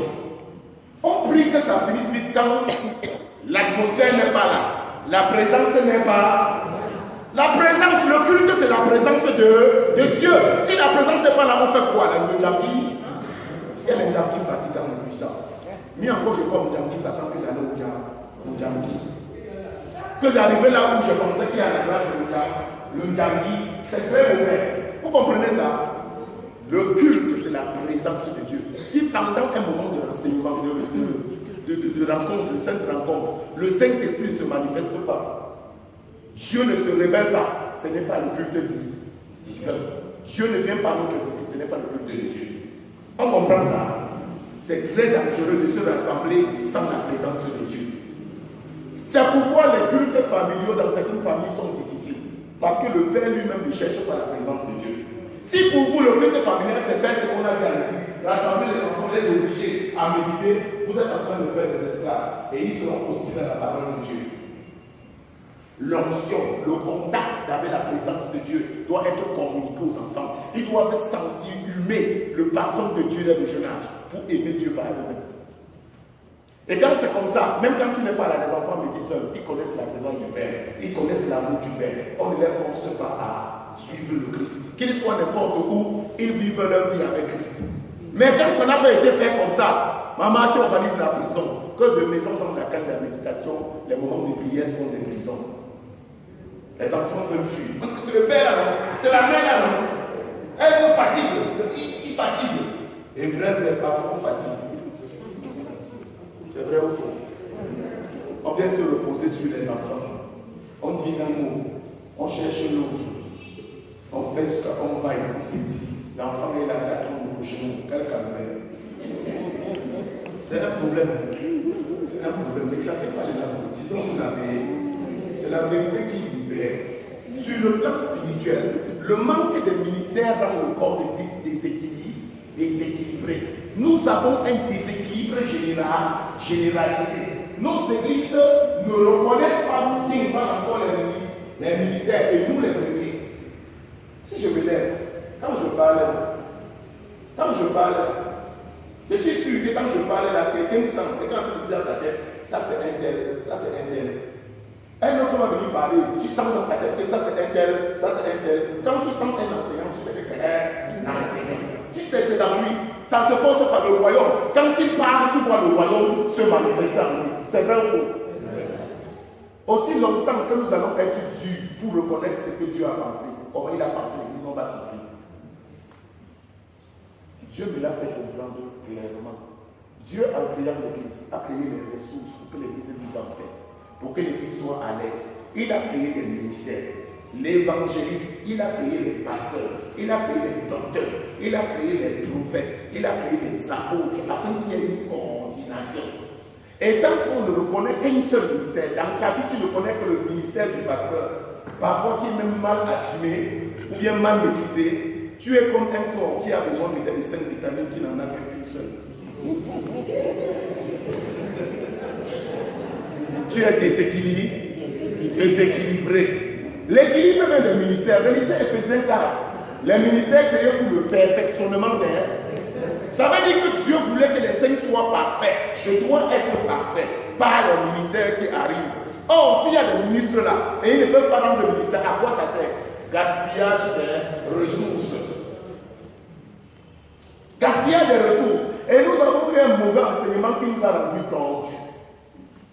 On prie que ça finisse vite quand l'atmosphère n'est pas là. La présence n'est pas. La présence, le culte, c'est la présence de Dieu. Si la présence n'est pas là, on fait quoi? Le djambi. Il y a les djambis fatigants et puissants. Mais encore, je vois mon djambi, sachant que j'allais au djambi. Que j'arrivais là où je pensais qu'il y a la grâce de le djambi, c'est très mauvais. Vous comprenez ça? Le culte, c'est la présence de Dieu. Si pendant un moment de renseignement, de rencontre, de sainte rencontre, le Saint-Esprit ne se manifeste pas, Dieu ne se révèle pas, ce n'est pas le culte divin. Dieu ne vient pas nous réciter, ce n'est pas le culte de Dieu. On comprend ça? C'est très dangereux de se rassembler sans la présence de Dieu. C'est pourquoi les cultes familiaux dans certaines familles sont difficiles. Parce que le Père lui-même ne cherche pas la présence de Dieu. Si pour vous le culte familial c'est faire ce qu'on a dit à l'église, rassembler les enfants, les obliger à méditer, vous êtes en train de faire des esclaves et ils seront hostils à la parole de Dieu. L'onction, le contact avec la présence de Dieu doit être communiqué aux enfants. Ils doivent sentir, humer le parfum de Dieu dès le jeune âge pour aimer Dieu par eux-mêmes. Et quand c'est comme ça, même quand tu n'es pas là, les enfants méditent seuls, ils connaissent la présence du Père, ils connaissent l'amour du Père. On ne les force pas à suivre le Christ. Qu'ils soient n'importe où, ils vivent leur vie avec Christ. Mais quand ça n'a pas été fait comme ça, maman, tu organises la prison. Que de maison dans laquelle la méditation, les moments de prière sont des prisons. Les enfants veulent fuir. Parce que c'est le père là, non? C'est la mère là, non? Elle nous fatigue. Il fatigue. Et vrai, parfois on fatigue. C'est vrai ou faux? On vient se reposer sur les enfants. On dit un mot. On cherche l'autre. On fait ce qu'on va et on s'est dit. L'enfant est là, il attend le prochain. Quel calvaire. C'est un problème. C'est un problème. N'éclatez pas les larmes. Disons vous l'avez. C'est la vérité qui libère. Sur le plan spirituel, le manque de ministère dans le corps de Christ déséquilibré. Nous avons un déséquilibre généralisé. Nos églises ne reconnaissent pas, nous disons pas encore les ministères et nous les premiers. Si je me lève, quand je parle, je suis sûr que quand je parle, la quelqu'un sent, et quand tu dis à sa tête, ça c'est un tel, ça c'est un tel. Un autre va venir parler, tu sens dans ta tête que ça c'est un tel, ça c'est un tel. Quand tu sens un enseignant, tu sais que c'est un enseignant. Tu sais c'est dans lui, ça se force par le royaume. Quand il parle, tu vois le royaume se manifester en lui. C'est vrai ou faux? Aussi longtemps que nous allons être durs pour reconnaître ce que Dieu a pensé, comment il a pensé, l'église, on va souffrir. Dieu me l'a fait comprendre clairement. Dieu, en créant l'église, a créé les ressources pour que l'église vive en paix, pour que l'église soit à l'aise. Il a créé des ministères. L'évangéliste, il a créé les pasteurs, il a créé les docteurs, il a créé les prophètes, il a créé les apôtres, afin qu'il y ait une coordination. Et tant qu'on ne reconnaît qu'un seul ministère, dans ta vie, tu ne connais que le ministère du pasteur, parfois qui est même mal assumé ou bien mal maîtrisé, tu es comme un corps qui a besoin de 5 vitamines qui n'en a qu'une seule. Tu es déséquilibré. L'équilibre vient des ministères. Relisez Éphésiens 4. Les ministères créés pour le perfectionnement des. Ça veut dire que Dieu voulait que les saints soient parfaits. Je dois être parfait par les ministères qui arrivent. Or, s'il y a des ministres là, et ils ne peuvent pas rendre le ministère, à quoi ça sert? Gaspillage des ressources. Gaspillage des ressources. Et nous avons pris un mauvais enseignement qui nous a rendu tordus.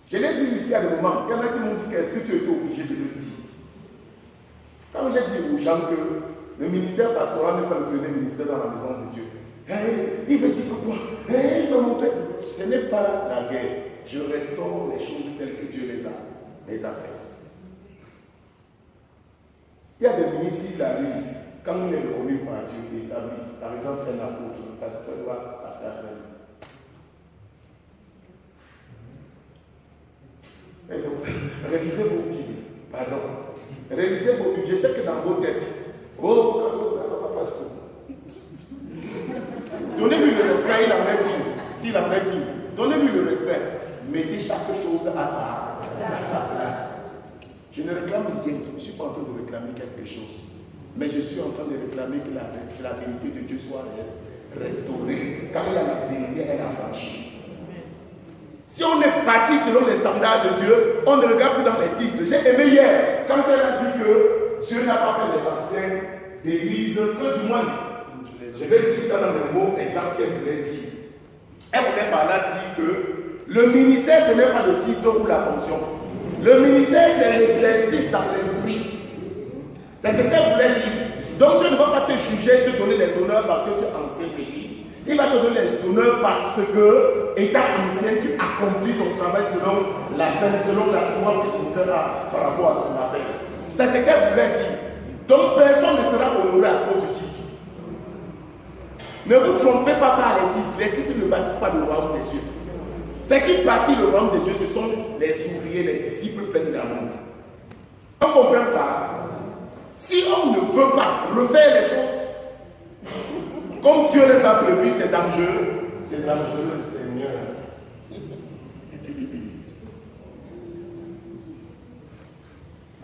Je l'ai dit ici à des moments. Il y en a qui m'ont dit qu'est-ce que tu étais obligé de le dire. Quand j'ai dit aux gens que le ministère pastoral n'est pas le premier ministère dans la maison de Dieu, il veut dire que quoi? Il veut montrer. ce n'est pas la guerre. Je restaure les choses telles que Dieu les a faites. Il y a des ministres, s'il arrive, quand il est reconnu par Dieu, il est établi, par exemple, un apôtre, le pasteur doit passer après lui. Réalisez vos Bibles. Pardon. Réalisez vos Bibles. Je sais que dans vos têtes, donnez-lui le respect, il en met une. S'il en met une, donnez-lui le respect. Mettez chaque chose à sa place. Je ne réclame rien. Je ne suis pas en train de réclamer quelque chose. Mais je suis en train de réclamer que la vérité de Dieu soit restaurée. Quand il y a la vérité, elle a franchi. Si on est parti selon les standards de Dieu, on ne regarde plus dans les titres. J'ai aimé hier, quand elle a dit que Dieu n'a pas fait des anciens d'église, que du moins, je vais dire ça dans le mot exemple qu'elle voulait dire. Elle voulait par là dire que le ministère, ce n'est pas le titre ou la fonction. Le ministère, c'est l'exercice dans l'esprit. C'est ce qu'elle voulait dire. Donc Dieu ne va pas te juger, te donner les honneurs parce que tu es ancien d'église. Il va te donner les honneurs parce que, étant ancien, tu accomplis ton travail selon la peine, selon la soif que son cœur a par rapport à ton appel. C'est ce qu'elle voulait dire. Donc personne ne sera honoré à cause du titre. Ne vous trompez pas par les titres. Les titres ne bâtissent pas le royaume des cieux. Ce qui bâtit le royaume de Dieu, ce sont les ouvriers, les disciples pleins d'amour. On comprend ça. Si on ne veut pas refaire les choses comme Dieu les a prévus, c'est dangereux. C'est dangereux, Seigneur.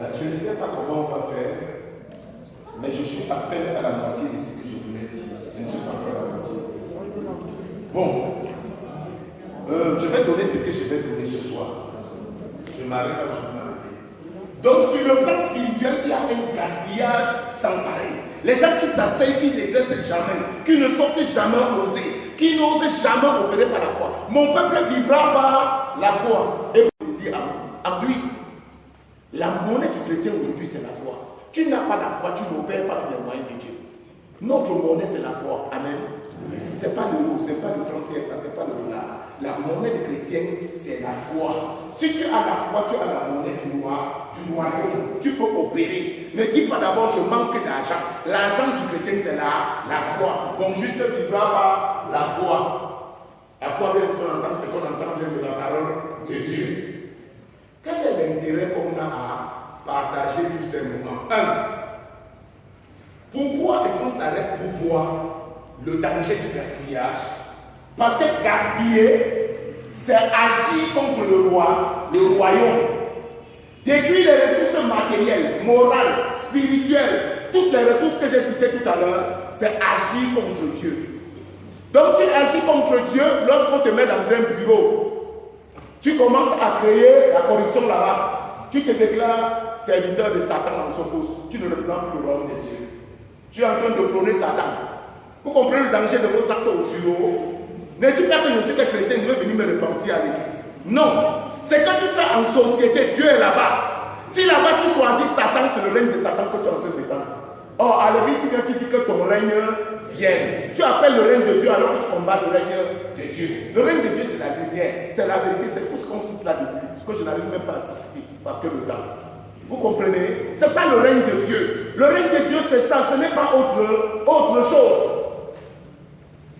Je ne sais pas comment on va faire, mais je suis à peine à la moitié de ce que je voulais dire. Je ne suis pas encore à la moitié. Bon, je vais donner ce que je vais donner ce soir. Je m'arrête quand je vais m'arrêter. Donc, sur le plan spirituel, il y a un gaspillage sans pareil. Les gens qui s'asseyent, qui n'exercent jamais, qui ne sortent jamais oser, qui n'osent jamais opérer par la foi. Mon peuple vivra par la foi. Et mon plaisir en lui. La monnaie du chrétien aujourd'hui, c'est la foi. Tu n'as pas la foi, tu n'opères pas dans les moyens de Dieu. Notre monnaie, c'est la foi. Amen. Ce n'est pas l'euro, ce n'est pas le franc CFA, ce n'est pas le dollar. La monnaie des chrétiens, c'est la foi. Si tu as la foi, tu as la monnaie du royaume. Tu peux opérer. Ne dis pas d'abord, je manque d'argent. L'argent du chrétien, c'est la foi. Bon, juste vivra par la foi. La foi, bien ce qu'on entend, c'est qu'on entend bien de la parole de Dieu. Quel est l'intérêt qu'on a à partager tous ces moments? Pourquoi est-ce qu'on s'arrête pour voir le danger du gaspillage? Parce que gaspiller, c'est agir contre le royaume. Détruire les ressources matérielles, morales, spirituelles, toutes les ressources que j'ai citées tout à l'heure, c'est agir contre Dieu. Donc tu agis contre Dieu lorsqu'on te met dans un bureau. Tu commences à créer la corruption là-bas. Tu te déclares serviteur de Satan dans son poste. Tu ne représentes plus le royaume des cieux. Tu es en train de prôner Satan. Vous comprenez le danger de vos actes au bureau? Ne dis pas que je suis chrétien, je vais venir me repentir à l'église. Non. C'est que tu fais en société, Dieu est là-bas. Si là-bas tu choisis Satan, c'est le règne de Satan que tu es en train de détendre. Or, à l'église, quand tu dis que ton règne vienne, tu appelles le règne de Dieu alors que tu combats le règne de Dieu. Le règne de Dieu, c'est la lumière, c'est la vérité, c'est tout ce qu'on cite là-dessus, que je n'arrive même pas à tout citer, parce que le temps. Vous comprenez? C'est ça le règne de Dieu. Le règne de Dieu, c'est ça, ce n'est pas autre chose.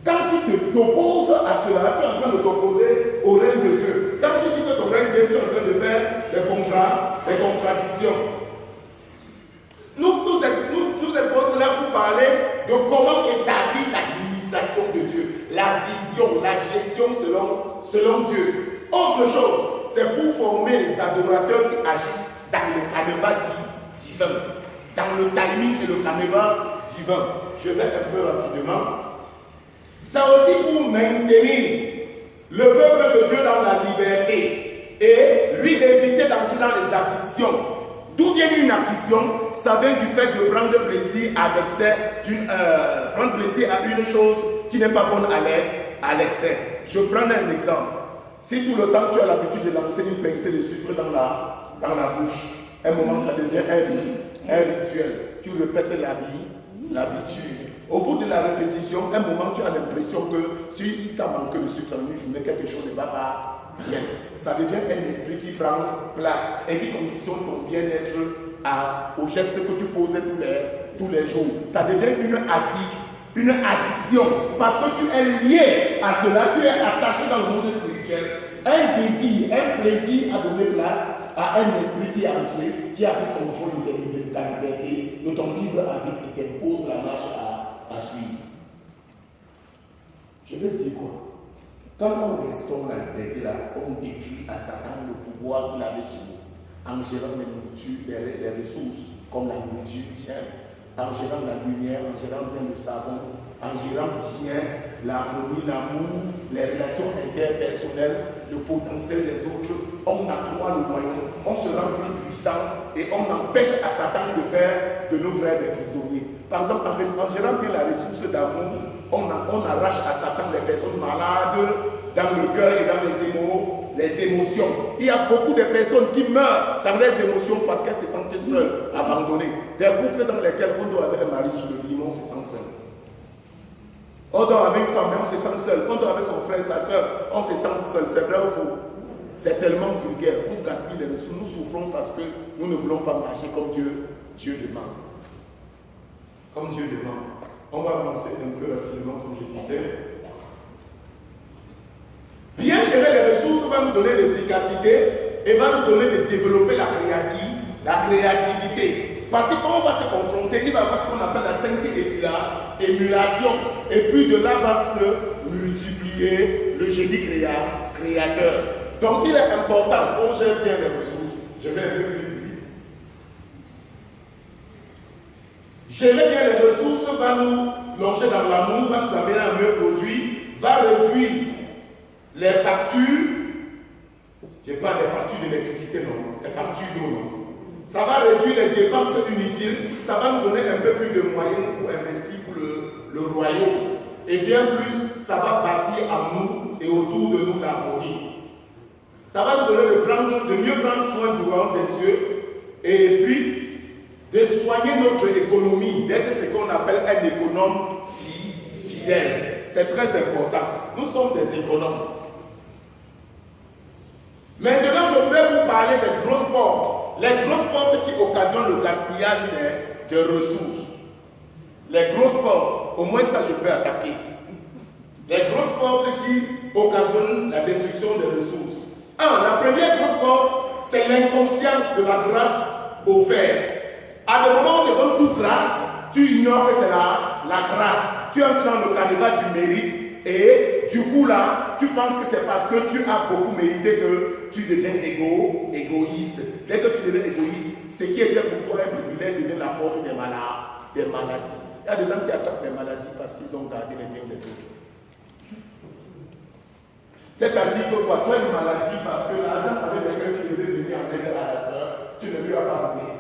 Quand tu t'opposes à cela, tu es en train de t'opposer au règne de Dieu. Quand tu dis que ton règne vient, tu es en train de faire des contradictions. Nous exposons cela pour parler de comment établir l'administration de Dieu, la vision, la gestion selon Dieu. Autre chose, c'est pour former les adorateurs qui agissent dans le canevas divin, dans le timing et le canevas divin. Je vais un peu rapidement. C'est aussi pour maintenir le peuple de Dieu dans la liberté et lui éviter d'entrer dans les addictions. D'où vient une addiction? Ça vient du fait de prendre plaisir à l'excès, prendre plaisir à une chose qui n'est pas bonne à l'excès. Je prends un exemple. Si tout le temps tu as l'habitude de lancer une pincée de sucre dans la bouche, à un moment ça devient un rituel. Tu répètes l'habitude. Au bout de la répétition, un moment, tu as l'impression que si il t'a manqué le sucre en une journée, quelque chose ne va pas bien. Ça devient un esprit qui prend place et qui conditionne ton bien-être au geste que tu posais tous les jours. Ça devient une addiction, parce que tu es lié à cela, tu es attaché dans le monde spirituel. Un désir, un plaisir a donné place à un esprit qui est entré, qui a pris contrôle de ta liberté, de ton libre arbitre et t'impose la marche à suivre. Je veux dire quoi? Quand on restaure la liberté, là, on détruit à Satan le pouvoir qu'il avait sur nous, en gérant les ressources comme la nourriture bien, en gérant la lumière, en gérant bien le savon, en gérant bien l'harmonie, l'amour, les relations interpersonnelles, le potentiel des autres. On accroît le royaume, on se rend plus puissant et on empêche à Satan de faire de nos frères des prisonniers. Par exemple, en gérant bien la ressource d'amour, on arrache à Satan les personnes malades dans le cœur et dans les émotions. Il y a beaucoup de personnes qui meurent dans les émotions parce qu'elles se sentent seules, abandonnées. Des couples dans lesquels on doit avoir un mari sur le lit, on se sent seul. On doit avoir une femme, mais on se sent seul. On doit avoir son frère, sa soeur, on se sent seul. C'est vrai ou faux? C'est tellement vulgaire. On gaspille les ressources. Nous souffrons parce que nous ne voulons pas marcher comme Dieu demande. Comme Dieu demande. On va avancer un peu rapidement, comme je disais. Bien gérer les ressources va nous donner l'efficacité et va nous donner de développer la créativité. Parce que quand on va se confronter, il va y avoir ce qu'on appelle la sainte émulation. Et puis de là va se multiplier le génie créateur. Donc il est important qu'on gère bien les ressources. Je vais un peu plus vite. Gérer bien les ressources va nous plonger dans l'amour, va nous amener à un meilleur produit, va réduire les factures. Je parle des factures d'électricité, non, les factures d'eau, non. Ça va réduire les dépenses inutiles, ça va nous donner un peu plus de moyens pour investir pour le royaume. Et bien plus, ça va bâtir en nous et autour de nous l'harmonie. Ça va nous donner de mieux prendre soin du royaume des cieux et puis de soigner notre économie, d'être ce qu'on appelle un économe fidèle. C'est très important. Nous sommes des économes. Maintenant, je voudrais vous parler des grosses portes. Les grosses portes qui occasionnent le gaspillage des ressources. Les grosses portes, au moins ça je peux attaquer. Les grosses portes qui occasionnent la destruction des ressources. La première grosse porte, c'est l'inconscience de la grâce offerte. À des moments où on te donne toute grâce, tu ignores que c'est la grâce. Tu entres dans le carnaval du mérite. Et du coup là, tu penses que c'est parce que tu as beaucoup mérité que tu deviens égoïste. Dès que tu deviens égoïste, ce qui était pour toi un privilège devient la porte des maladies. Il y a des gens qui attaquent les maladies parce qu'ils ont gardé les biens des autres. C'est-à-dire que quoi, tu as une maladie parce que l'argent avec lequel tu devais venir en aide à la soeur, tu ne lui as pas donné.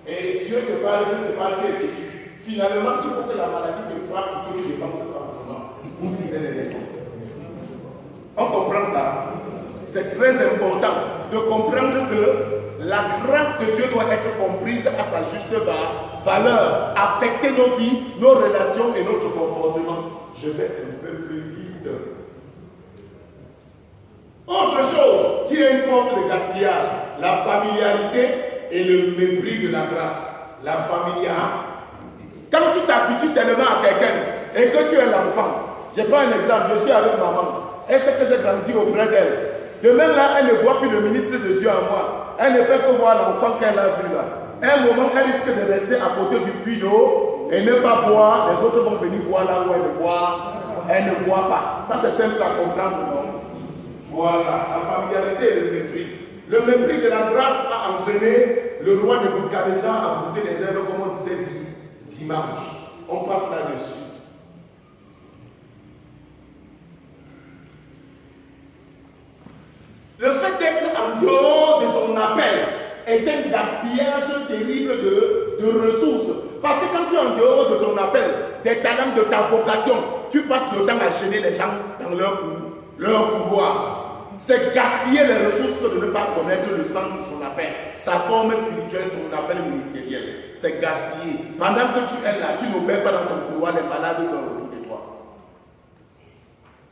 Et Dieu te parle, tu es têtu. Finalement, il faut que la maladie te frappe pour que tu dépenses ça autrement. Ou tirer les leçons. On comprend ça. C'est très important de comprendre que la grâce de Dieu doit être comprise à sa juste valeur, affecter nos vies, nos relations et notre comportement. Je vais un peu plus vite. Autre chose qui est une porte de gaspillage, la familiarité et le mépris de la grâce. La familiarité. Quand tu t'habitues tellement à quelqu'un et que tu es l'enfant, je prends un exemple, je suis avec maman, elle sait que j'ai grandi auprès d'elle. Demain là, elle ne voit plus le ministre de Dieu en moi. Elle ne fait que voir l'enfant qu'elle a vu là. À un moment, elle risque de rester à côté du puits d'eau et ne pas boire. Les autres vont venir boire là où elle ne boit pas. Ça c'est simple à comprendre, non? Voilà, la familiarité et le mépris. Le mépris de la grâce a entraîné le roi de Nebuchadnezzar à goûter des herbes, comme on disait dimanche. On passe là-dessus. Le fait d'être en dehors de son appel est un gaspillage terrible de ressources. Parce que quand tu es en dehors de ton appel, des talents de ta vocation, tu passes le temps à gêner les gens dans leur couloir. c'est gaspiller les ressources que de ne pas connaître le sens de son appel, sa forme spirituelle, son appel ministériel. C'est gaspiller. Pendant que tu es là, tu n'opères pas dans ton couloir, les malades dans autour de toi.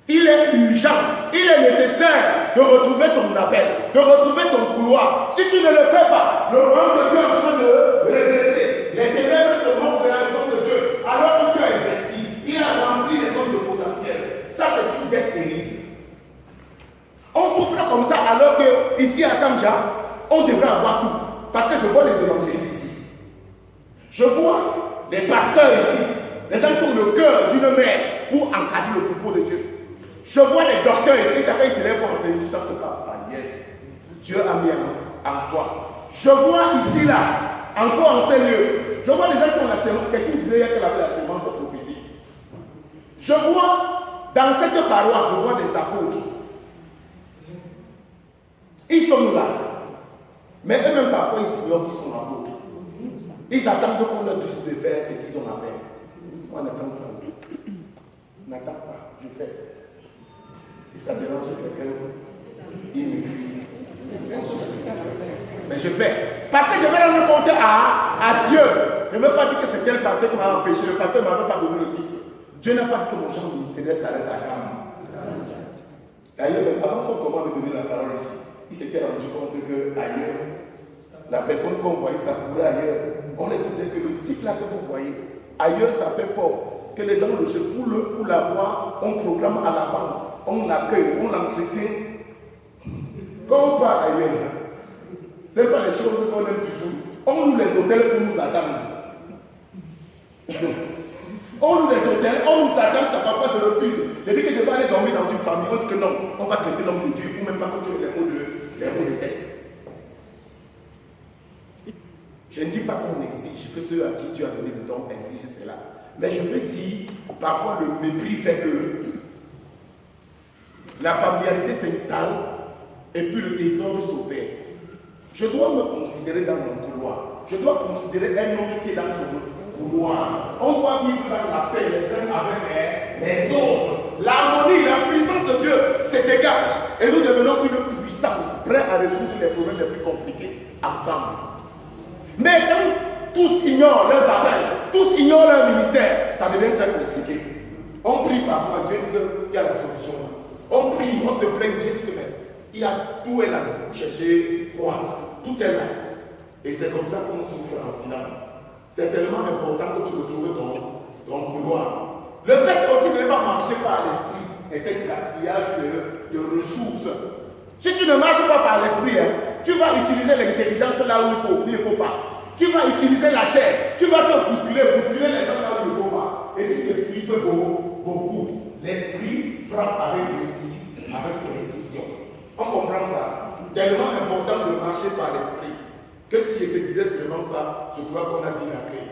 Il est urgent, il est nécessaire de retrouver ton appel, de retrouver ton couloir. Si tu ne le fais pas, le royaume de Dieu est en train de régresser. Les ténèbres se moquent de la maison de Dieu. Alors que tu as investi, il a rempli les zones de potentiel. Ça, c'est une dette terrible. On souffre comme ça alors que ici à Kamja, on devrait avoir tout. Parce que je vois les évangélistes ici. Je vois les pasteurs ici, les gens qui ont le cœur d'une mère pour encadrer le troupeau de Dieu. Je vois les docteurs ici, quand ils se lèvent pour enseigner, ils savent pas. Ah yes, Dieu a mis en toi. Je vois ici, là, encore en ces lieux, je vois les gens qui ont la sémence. Quelqu'un disait hier qu'elle avait la sémence prophétique. Je vois, dans cette paroisse, je vois des apôtres. Ils sont là. Mais eux-mêmes, parfois, ils ignorent qu'ils sont apôtres. Ils attendent qu'on leur dise de faire ce qu'ils ont à faire. Moi, n'attends pas. N'attends pas, je fais. Et ça dérange quelqu'un, il me fuit. Mais je fais. Parce que je vais rendre compte à Dieu. Je ne veux pas dire que c'est tel pasteur qui m'a empêché. Le pasteur ne m'a pas donné le titre. Dieu n'a pas dit que mon champ ministériel s'arrête à Gam. D'ailleurs, avant qu'on commence à me donner la parole ici, il s'était rendu compte qu'ailleurs, la personne qu'on voyait, ça courait ailleurs. On leur disait que le cycle là que vous voyez, ailleurs ça fait fort. Que les gens le cherchent pour la voir, on programme à l'avance, on l'accueille, on l'entretient. Quand on part ailleurs, ce n'est pas les choses qu'on aime toujours. On loue les hôtels pour nous attendre. On loue les hôtels, on nous attend, ça parfois je refuse. J'ai dit que je vais aller dormir dans une famille, on dit que non, on va traiter l'homme de Dieu, il ne faut même pas que tu aies les mots de tête. Je ne dis pas qu'on exige que ceux à qui Dieu a donné le don exigent cela. Mais je veux dire, parfois le mépris fait que la familiarité s'installe et puis le désordre s'opère. Je dois me considérer dans mon couloir. Je dois considérer un autre qui est dans son couloir. On doit vivre dans la paix les uns avec les autres. L'harmonie, la puissance de Dieu se dégage. Et nous devenons une puissance prête à résoudre les problèmes les plus compliqués ensemble. Mais quand tous ignorent leurs appels, tous ignorent leur ministère, ça devient très compliqué. On prie parfois, Dieu dit qu'il y a la solution. On prie, on se plaint, Dieu dit que il y a tout est là. Cherchez quoi? Tout est là. Et c'est comme ça qu'on souffre en silence. C'est tellement important que tu retrouves ton couloir. Le fait aussi de ne pas marcher par l'esprit est un gaspillage de ressources. Si tu ne marches pas par l'esprit, tu vas utiliser l'intelligence là où il ne faut pas. Tu vas utiliser la chair. Tu vas te bousculer les gens là où il ne faut pas. Et tu te puisses beaucoup. L'esprit frappe avec précision. On comprend ça. Tellement important de marcher par l'esprit. Que si je te disais seulement ça, je crois qu'on a dit la clé.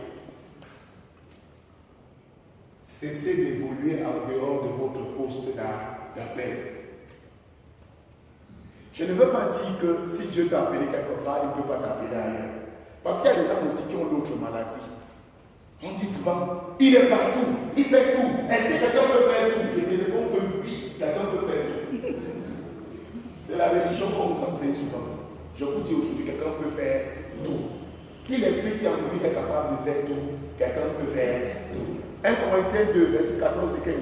Cessez d'évoluer en dehors de votre poste d'appel. Je ne veux pas dire que si Dieu t'a appelé quelque part, il ne peut pas t'appeler ailleurs. Parce qu'il y a des gens aussi qui ont d'autres maladies. On dit souvent, il est partout, il fait tout. Est-ce que quelqu'un peut faire tout? Je te réponds que oui, quelqu'un peut faire tout. C'est la religion qu'on nous enseigne souvent. Je vous dis aujourd'hui, quelqu'un peut faire tout. Si l'esprit qui en lui est capable de faire tout, quelqu'un peut faire tout. 1 Corinthiens 2, verset 14 et 15.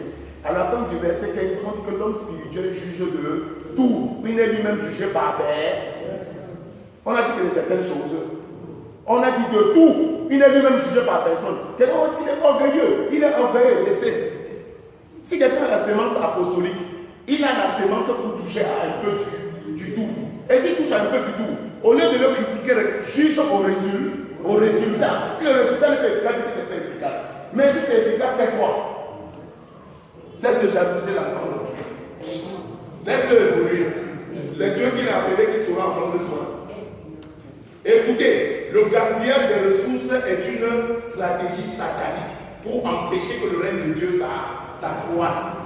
À la fin du verset 15, on dit que l'homme spirituel juge de tout. Il n'est lui-même jugé par personne. On a dit que de certaines choses. On a dit de tout. Il n'est lui-même jugé par personne. Quelqu'un dit qu'il est orgueilleux. Il est orgueilleux. Laissez. Si quelqu'un a la sémence apostolique, il a la sémence pour toucher à un peu du tout. Et s'il touche à un peu du tout, au lieu de le critiquer, juge au résultat. Si le résultat n'est pas efficace, dit que c'est pas efficace. Mais si c'est efficace, fais-toi. C'est ce que j'ai accusé l'enfant de Dieu. Laisse-le évoluer. C'est Dieu qui l'a appelé, qui saura en prendre soin. Écoutez, le gaspillage des ressources est une stratégie satanique pour empêcher que le règne de Dieu s'accroisse.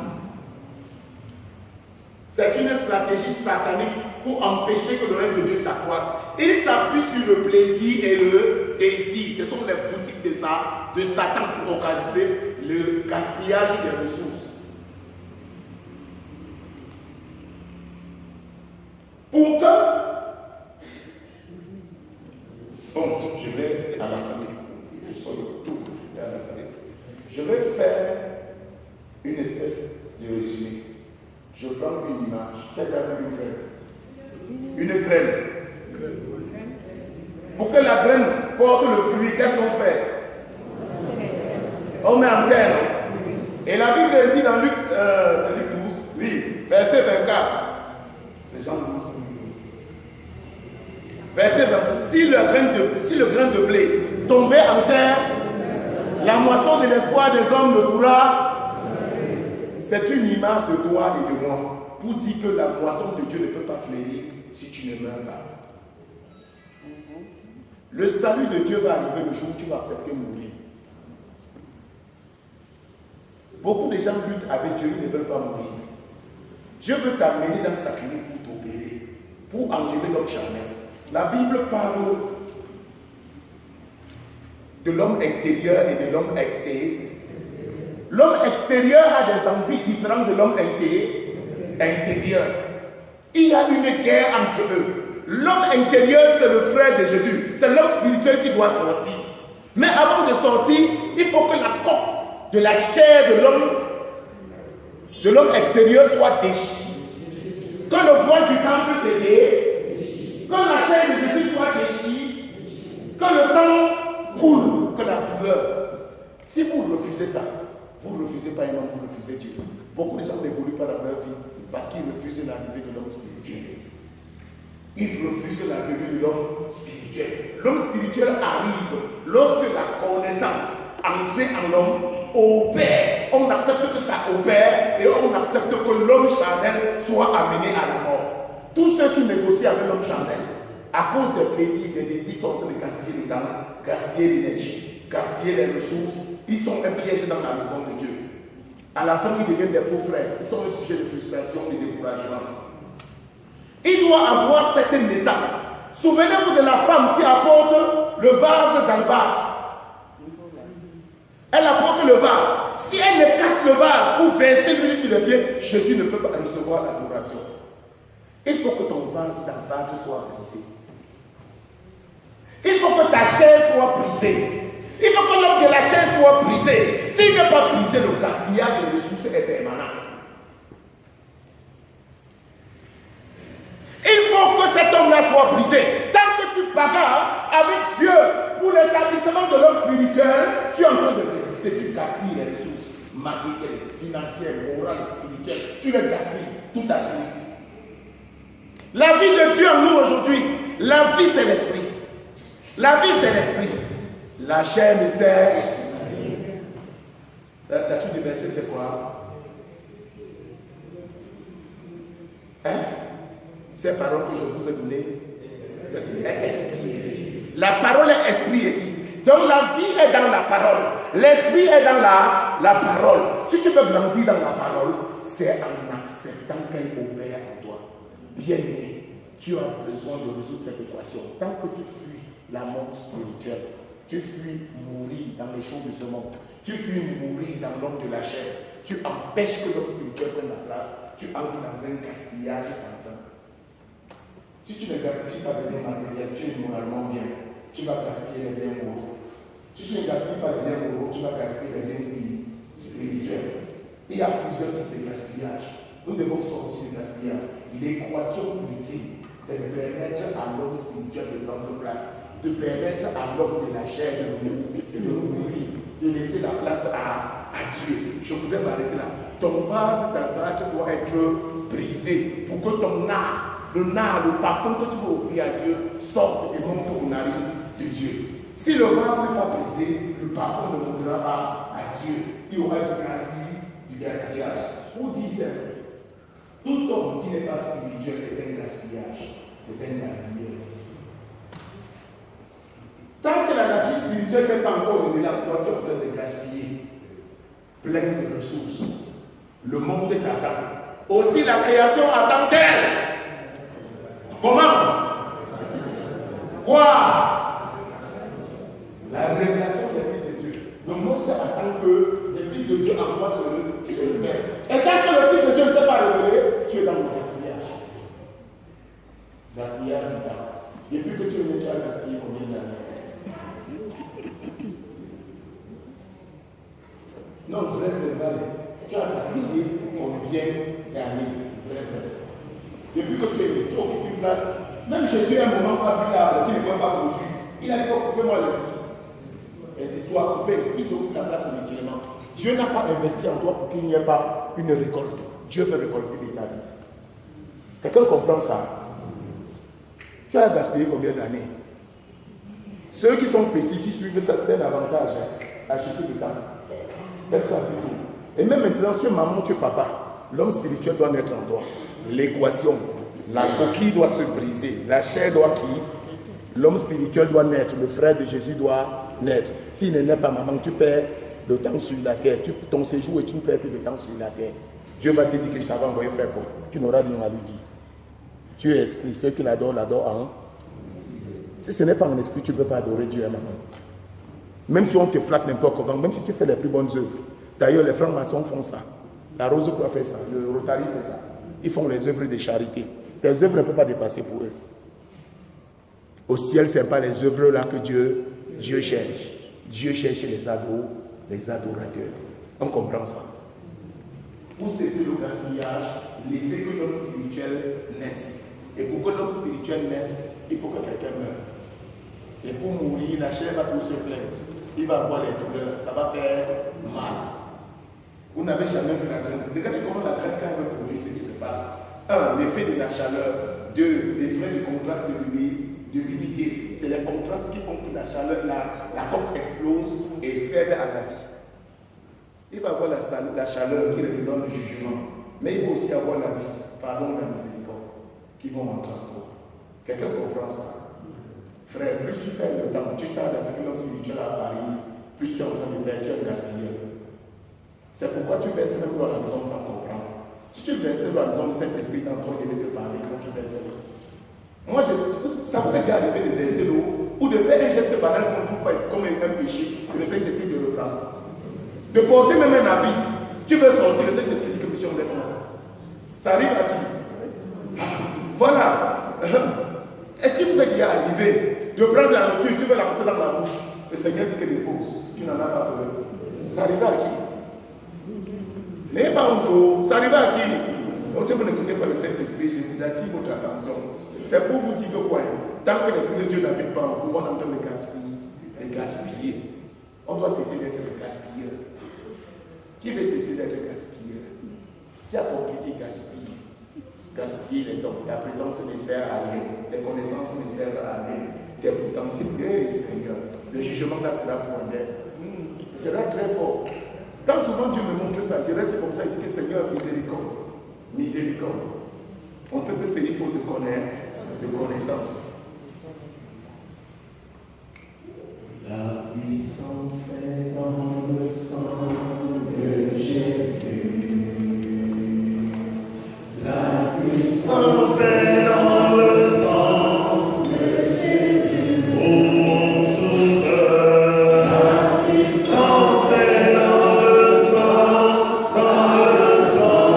C'est une stratégie satanique pour empêcher que le règne de Dieu s'accroisse. Il s'appuie sur le plaisir et le désir. Ce sont les boutiques de Satan pour organiser le gaspillage des ressources. Bon, je vais à la famille. Je sors de tout à la famille. Je vais faire une espèce de résumé. Je prends une image. Quelle est une graine? Une graine. Pour que la graine porte le fruit, qu'est-ce qu'on fait? On met en terre. Et la Bible dit dans Luc, c'est Luc 12, oui, verset 24. C'est Jean 12. Verset 24. Si le grain de blé tombait en terre, la moisson de l'espoir des hommes ne pourra. C'est une image de toi et de moi pour dire que la moisson de Dieu ne peut pas fleurir si tu ne meurs pas. Le salut de Dieu va arriver le jour où tu vas accepter mourir. Beaucoup de gens luttent avec Dieu, ils ne veulent pas mourir. Dieu veut t'amener dans sa clinique pour t'opérer, pour enlever l'homme charnel. La Bible parle de l'homme intérieur et de l'homme extérieur. L'homme extérieur a des envies différentes de l'homme intérieur. Il y a une guerre entre eux. L'homme intérieur, c'est le frère de Jésus. C'est l'homme spirituel qui doit sortir. Mais avant de sortir, il faut que la coque de la chair de l'homme extérieur soit déchirée. Que le voile du temple se déchire. Que la chair de Jésus soit déchirée. Que le sang coule. Que la douleur. Si vous refusez ça, vous ne refusez pas un homme, vous refusez Dieu. Beaucoup de gens n'évoluent pas dans leur vie parce qu'ils refusent l'arrivée de l'homme spirituel. Ils refusent la venue de l'homme spirituel. L'homme spirituel arrive lorsque la connaissance entrée en l'homme opère. On accepte que ça opère et on accepte que l'homme charnel soit amené à la mort. Tous ceux qui négocient avec l'homme charnel, à cause des plaisirs, des désirs, sont en train de gaspiller le temps, gaspiller l'énergie, gaspiller les ressources. Ils sont un piège dans la maison de Dieu. À la fin, ils deviennent des faux frères. Ils sont un sujet de frustration et de découragement. Il doit avoir cette naissance. Souvenez-vous de la femme qui apporte le vase d'albâtre. Elle apporte le vase. Si elle ne casse le vase ou verser l'huile sur les pieds, Jésus ne peut pas recevoir l'adoration. Il faut que ton vase d'albâtre soit brisé. Il faut que ta chaise soit brisée. Il faut que l'homme de la chaise soit brisé. S'il n'est pas brisé, le gaspillage des ressources est permanent. Il faut que cet homme-là soit brisé. Tant que tu bagarres avec Dieu pour l'établissement de l'homme spirituel, tu es en train de résister, tu gaspilles les ressources matérielles, financières, morales, spirituelles. Tu les gaspilles tout à fait. La vie de Dieu en nous aujourd'hui, la vie c'est l'esprit. La vie c'est l'esprit. La chair ne sert. La suite du verset c'est quoi? Hein? Ces paroles que je vous ai données, c'est esprit et vie. La parole est esprit et vie. Donc la vie est dans la parole. L'esprit est dans la parole. Si tu veux grandir dans la parole, c'est en acceptant qu'elle opère en toi. Bien-aimé, tu as besoin de résoudre cette équation. Tant que tu fuis la mort spirituelle, tu fuis mourir dans les choses de ce monde, tu fuis mourir dans l'homme de la chair, tu empêches que l'homme spirituel prenne la place, tu entres dans un gaspillage sans fin. Si tu ne gaspilles pas les biens matériels, tu es moralement bien. Tu vas gaspiller les biens moraux. Si tu ne gaspilles pas les biens moraux, tu vas gaspiller les biens spirituels. Il y a plusieurs types de gaspillage. Nous devons sortir du gaspillage. L'équation ultime, c'est de permettre à l'homme spirituel de prendre place, de permettre à l'homme de la chair de mourir, de laisser la place à Dieu. Je voudrais m'arrêter là. Ton vase d'albâtre doit être brisé pour que ton art, le parfum que tu veux offrir à Dieu sorte et monte aux narines de Dieu. Si le vase n'est pas brisé, le parfum ne montera pas à Dieu. Il y aura du gaspillage. Où dit ça? Tout homme qui n'est pas spirituel est un gaspillage. C'est un gaspillage. Tant que la nature spirituelle n'est pas encore révélée à toi, tu es en train de gaspiller. Plein de ressources. Le monde t'attend. Aussi la création attend-elle. Comment? Quoi? La révélation des fils de Dieu. Le monde attend que les fils de Dieu en toi se révèlent. Et tant que le fils de Dieu ne s'est pas révélé, tu es dans le gaspillage. Gaspillage du temps. Depuis que tu es né, tu as gaspillé combien d'années? Non, vrai, tu as gaspillé combien d'années? Vrai. Depuis que tu occupes une place, même Jésus à un moment a vu l'arbre qui ne pouvait pas produire. Il a dit, coupez-moi les histoires coupées. Il faut la place inutilement. Dieu n'a pas investi en toi pour qu'il n'y ait pas une récolte. Dieu veut récolter ta vie. Quelqu'un comprend ça? Tu as gaspillé combien d'années? Ceux qui sont petits, qui suivent ça, c'est un avantage. Acheter du temps. Faites ça plutôt. Et même maintenant, tu es maman, tu es papa. L'homme spirituel doit naître en toi. L'équation, la coquille doit se briser. La chair doit qui? L'homme spirituel doit naître. Le frère de Jésus doit naître. S'il ne naît pas, maman, tu perds le temps sur la terre. Ton séjour est une perte de temps sur la terre. Dieu va te dire que je t'avais envoyé faire quoi? Tu n'auras rien à lui dire. Tu es esprit. Ceux qui l'adorent en. Si ce n'est pas en esprit, tu ne peux pas adorer Dieu, maman. Même si on te flatte n'importe comment, même si tu fais les plus bonnes œuvres. D'ailleurs, les francs-maçons font ça. La Rose Croix fait ça. Le Rotary fait ça. Ils font les œuvres de charité. Tes œuvres ne peuvent pas dépasser pour eux. Au ciel, ce n'est pas les œuvres là que Dieu cherche. Dieu cherche les adorateurs. On comprend ça. Pour cesser le gaspillage, laissez que l'homme spirituel naisse. Et pour que l'homme spirituel naisse, il faut que quelqu'un meure. Et pour mourir, la chair va tout se plaindre. Il va avoir les douleurs, ça va faire mal. Vous n'avez jamais vu la graine. Regardez comment la graine, quand elle veut produire, ce qui se passe. 1. L'effet de la chaleur. 2. L'effet du contraste de l'humidité. C'est les contrastes qui font que la chaleur, la coque explose et cède à la vie. Il va avoir la chaleur qui représente le jugement. Mais il va aussi avoir la vie, pardon, la miséricorde, qui vont entrer en toi. Quelqu'un comprend ça? Frère, plus tu perds le temps, tu tardes à ce que l'homme spirituel arrive, plus tu es en train de perdre, tu es gaspillé. C'est pourquoi tu verses même à la maison sans comprendre. Si tu verses à la maison, le Saint-Esprit dans toi, il va te parler quand tu verses l'eau. Moi, ça vous est déjà arrivé de verser l'eau ou de faire un geste banal comme un péché, que le Saint-Esprit te reprend. De porter même un habit, tu veux sortir, le Saint-Esprit dit que mission est comme ça. Ça arrive à qui? Voilà. Est-ce que vous êtes déjà arrivé de prendre la nourriture, tu veux la passer dans la bouche? Le Seigneur dit que dépose. Tu n'en as pas besoin. Ça arrive à qui? N'ayez pas honte. Ça arrive à qui? Donc, si vous n'écoutez pas le Saint-Esprit, je vous attire votre attention. C'est pour vous dire que quoi? Tant que l'Esprit de Dieu n'habite pas en vous, on est en train de gaspiller. On doit cesser d'être gaspilleur. Qui veut cesser d'être gaspilleur? Qui a compris qui gaspille? Gaspiller les dons. La présence ne sert à rien. Les connaissances ne servent à rien. Tes potentiels, Seigneur. Le jugement là sera fondé. Ce sera très fort. Quand souvent Dieu me montre ça, je reste comme ça et dis que Seigneur, miséricorde. Miséricorde. On peut pas payer faute de connaissance. La puissance est dans le sang de Jésus. La puissance est dans le sang de Jésus. Oh mon sauveur. La puissance est dans le sang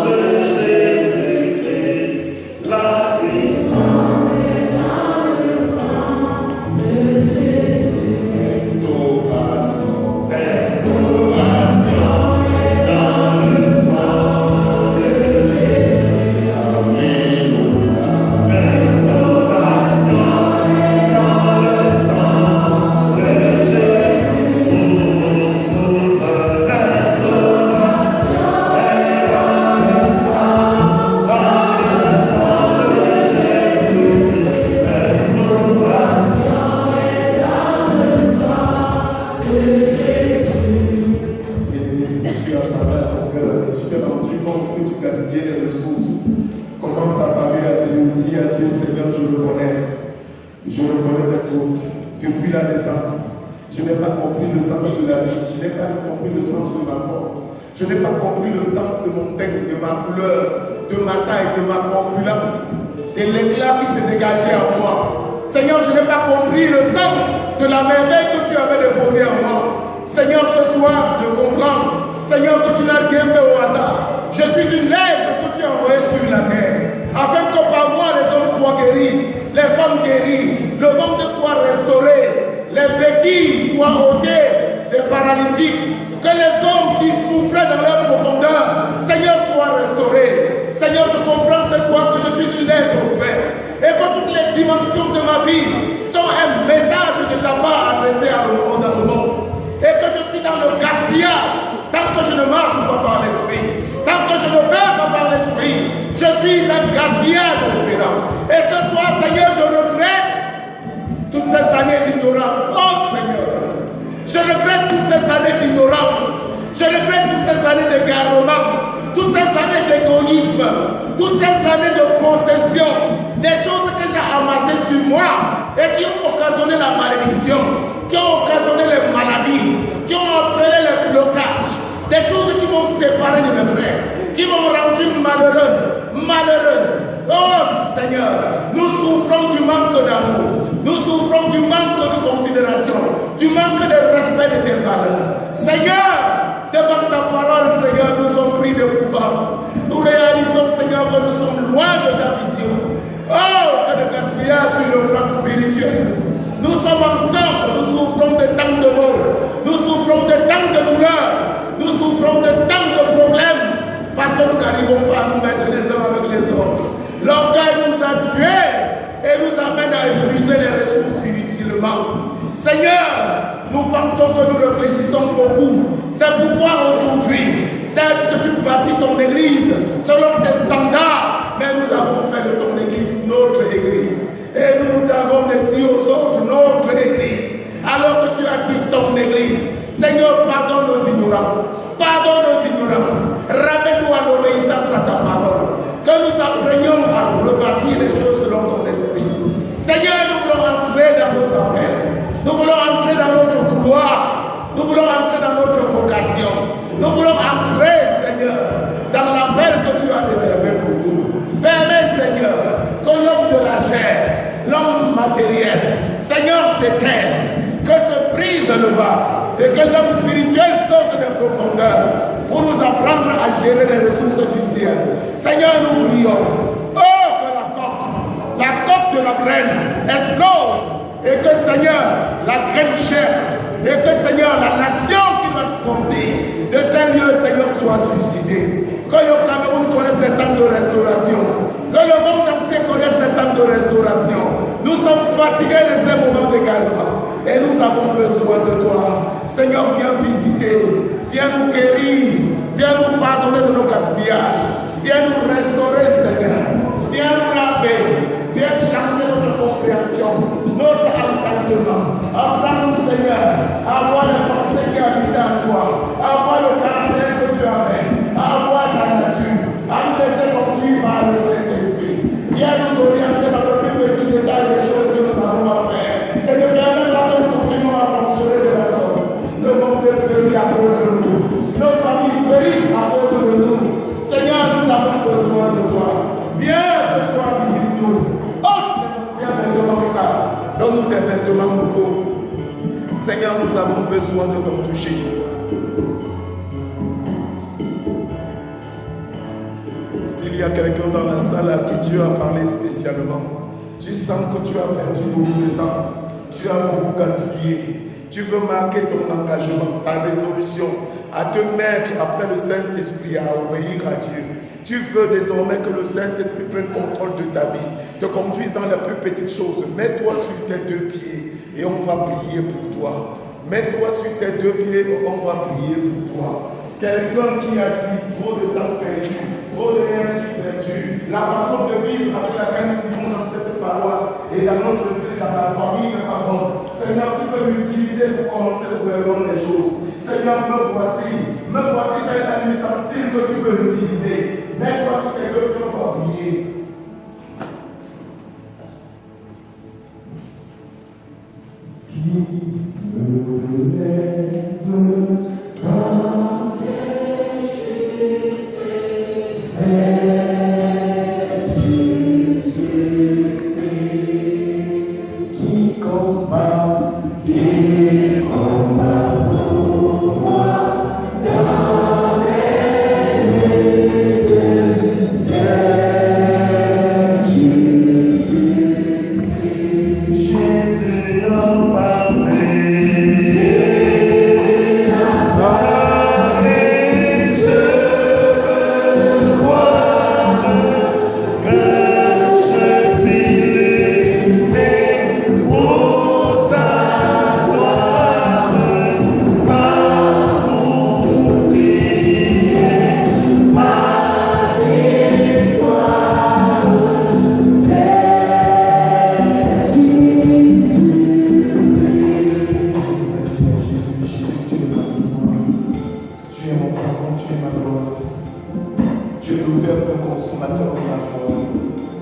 de Jésus-Christ. La puissance est dans le sang de Jésus. Restauration, restauration est dans le sang de Jésus. Alléluia. Restauration est dans le sang de Jésus. Oh mon sauveur. Restauration est dans le sang de Jésus-Christ. Restauration est dans le sang de Jésus. Et si tu as parlé à ton cœur et tu t'es rendu compte que tu gaspillais des ressources, commence à parler à Dieu, dis à Dieu, Seigneur, je reconnais mes fautes. Depuis la naissance, je n'ai pas compris le sens de la vie, je n'ai pas compris le sens de ma forme, je n'ai pas compris le sens de mon teint, de ma couleur, de ma taille, de ma corpulence, de l'éclat qui s'est dégagé en moi. Seigneur, je n'ai pas compris le sens de la merveille que tu avais déposée en moi. Seigneur, ce soir, je comprends. Seigneur, que tu n'as rien fait au hasard. Je suis une lettre que tu as envoyée sur la terre, afin que par moi les hommes soient guéris, les femmes guéries, le monde soit restauré, les béquilles soient ôtées, les paralytiques, que les hommes qui souffrent souffraient dans leur profondeur, Seigneur, sois restauré. Seigneur, je comprends ce soir que je suis une lettre ouverte et que toutes les dimensions de ma vie sont un message de ta part adressé à le monde, et que je suis dans le gaspillage tant que je ne marche pas par l'esprit, tant que je ne perds pas par l'esprit. Je suis un gaspillage différent. Et ce soir, Seigneur, je regrette toutes ces années d'ignorance. Oh Seigneur, je regrette toutes ces années d'ignorance. Je regrette toutes ces années d'égarement, toutes ces années d'égoïsme, toutes ces années de possession, des choses que j'ai amassées sur moi et qui ont occasionné la malédiction, qui ont occasionné les maladies, qui ont appelé les blocages, des choses qui m'ont séparé de mes frères, qui m'ont rendu malheureuse. Oh Seigneur, nous souffrons du manque d'amour, nous souffrons du manque de considération, du manque de respect de tes valeurs. Seigneur, devant ta parole, Seigneur, nous sommes pris d'épouvante. Nous réalisons, Seigneur, que nous sommes loin de ta vision. Oh, que de gaspillage sur le plan spirituel. Nous sommes ensemble, nous souffrons de tant de maux, nous souffrons de tant de douleurs, nous souffrons de tant de problèmes, parce que nous n'arrivons pas à nous mettre les uns avec les autres. L'orgueil nous a tués et nous amène à épuiser les ressources inutilement. Seigneur, nous pensons que nous réfléchissons beaucoup. C'est pourquoi aujourd'hui, certes que tu bâtis ton église selon tes standards, mais nous avons fait de ton église notre église. Et nous t'avons dit aux autres notre église, alors que tu as dit ton église. Seigneur, pardonne nos ignorances. Pardonne nos ignorances. Ramène-nous à l'obéissance à ta parole. Que nous apprenions à rebâtir les choses selon ton esprit. Seigneur, nous voulons entrer dans nos appels. Nous voulons entrer dans notre couloir. Nous voulons entrer dans notre vocation. Nous voulons entrer, Seigneur, dans l'appel que tu as réservé pour nous. Permets, Seigneur, que l'homme de la chair, l'homme matériel, Seigneur, s'éteinte, que se brise le vase et que l'homme spirituel sorte des profondeurs pour nous apprendre à gérer les ressources du ciel. Seigneur, nous prions. Oh, que la coque de la graine explose et que, Seigneur, la graine chère et que, Seigneur, la nation qui va se sortir de ces lieux, Seigneur, soit suscitée. Que le Cameroun connaisse un temps de restauration. Que le monde entier connaisse un temps de restauration. Nous sommes fatigués de ces moments d'égarement. Et nous avons besoin de toi. Seigneur, viens visiter. Viens nous guérir. Viens nous pardonner de nos gaspillages. Viens nous restaurer, Seigneur. Viens nous laver. Viens changer notre compréhension, notre entendement. Apprends-nous, Seigneur, à avoir les pensées qui habitent en toi, à avoir le caractère que tu as fait, à avoir ta nature, à nous laisser conduire par le Saint-Esprit. Viens nous orienter dans le plus petit détail des choses que nous avons à faire et de permettre que nous continuons à fonctionner de la sorte. Le monde périt à cause de nous. Nos familles périssent à cause de nous. Seigneur, nous avons besoin de toi. Viens ce soir, visite-nous. Donne-nous des vêtements nouveaux. Seigneur, nous avons besoin de te toucher. S'il y a quelqu'un dans la salle à qui Dieu a parlé spécialement, tu sens que tu as perdu beaucoup de temps, tu as beaucoup gaspillé, tu veux marquer ton engagement, ta résolution à te mettre après le Saint-Esprit, à obéir à Dieu. Tu veux désormais que le Saint-Esprit prenne contrôle de ta vie, te conduise dans les plus petites choses. Mets-toi sur tes deux pieds et on va prier pour toi. Mets-toi sur tes deux pieds et on va prier pour toi. Quelqu'un qui a dit trop de temps perdu, trop d'énergie perdue, la façon de vivre avec laquelle nous vivons dans cette paroisse et dans notre vie, dans la famille de Pardon. Seigneur, tu peux m'utiliser pour commencer le gouvernement des choses. Seigneur, me voici tel un ustensile que tu peux utiliser. Mets-toi sur tes deux pieds, on va prier. Yeah.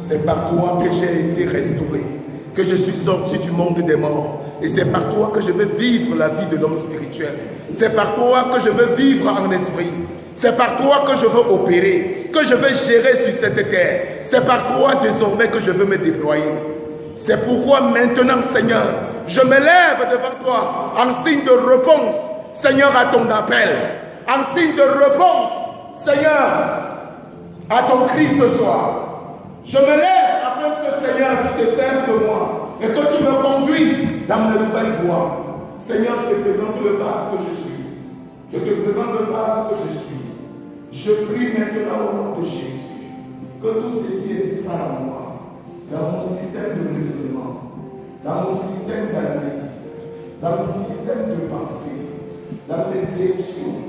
C'est par toi que j'ai été restauré, que je suis sorti du monde des morts. Et c'est par toi que je veux vivre la vie de l'homme spirituel. C'est par toi que je veux vivre en esprit. C'est par toi que je veux opérer, que je veux gérer sur cette terre. C'est par toi désormais que je veux me déployer. C'est pourquoi maintenant, Seigneur, je me lève devant toi en signe de réponse, Seigneur, à ton appel. En signe de réponse, Seigneur, à ton cri ce soir. Je me lève afin que, Seigneur, tu te serves de moi et que tu me conduises dans de nouvelles voies. Seigneur, je te présente le vase que je suis. Je te présente le vase que je suis. Je prie maintenant au nom de Jésus que tout ce qui est ça en moi, dans mon système de raisonnement, dans mon système d'analyse, dans mon système de pensée, dans mes émotions,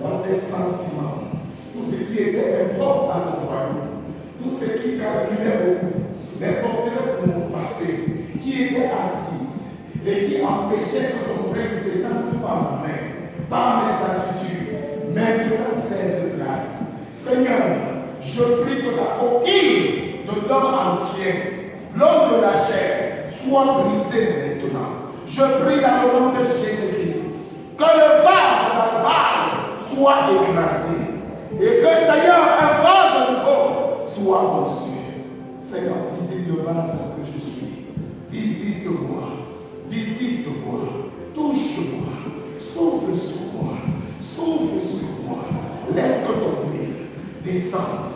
dans mes sentiments, tout ce qui était impropre à ton royaume, tout ce qui calculait beaucoup, les forteresses de mon passé, qui étaient assises et qui empêchaient que ton règne s'étende par ma main, par mes attitudes, maintenant c'est de place. Seigneur, je prie que la coquille de l'homme ancien, l'homme de la chair, soit brisée maintenant. Je prie dans le nom de Jésus-Christ que le vase dans le vase soit écrasé et que, Seigneur, un vase nouveau soit reçu. Seigneur, visite le vase que je suis. Visite-moi. Visite-moi. Touche-moi. Souffle sur moi. Souffle sur moi. Laisse que ton huile descende.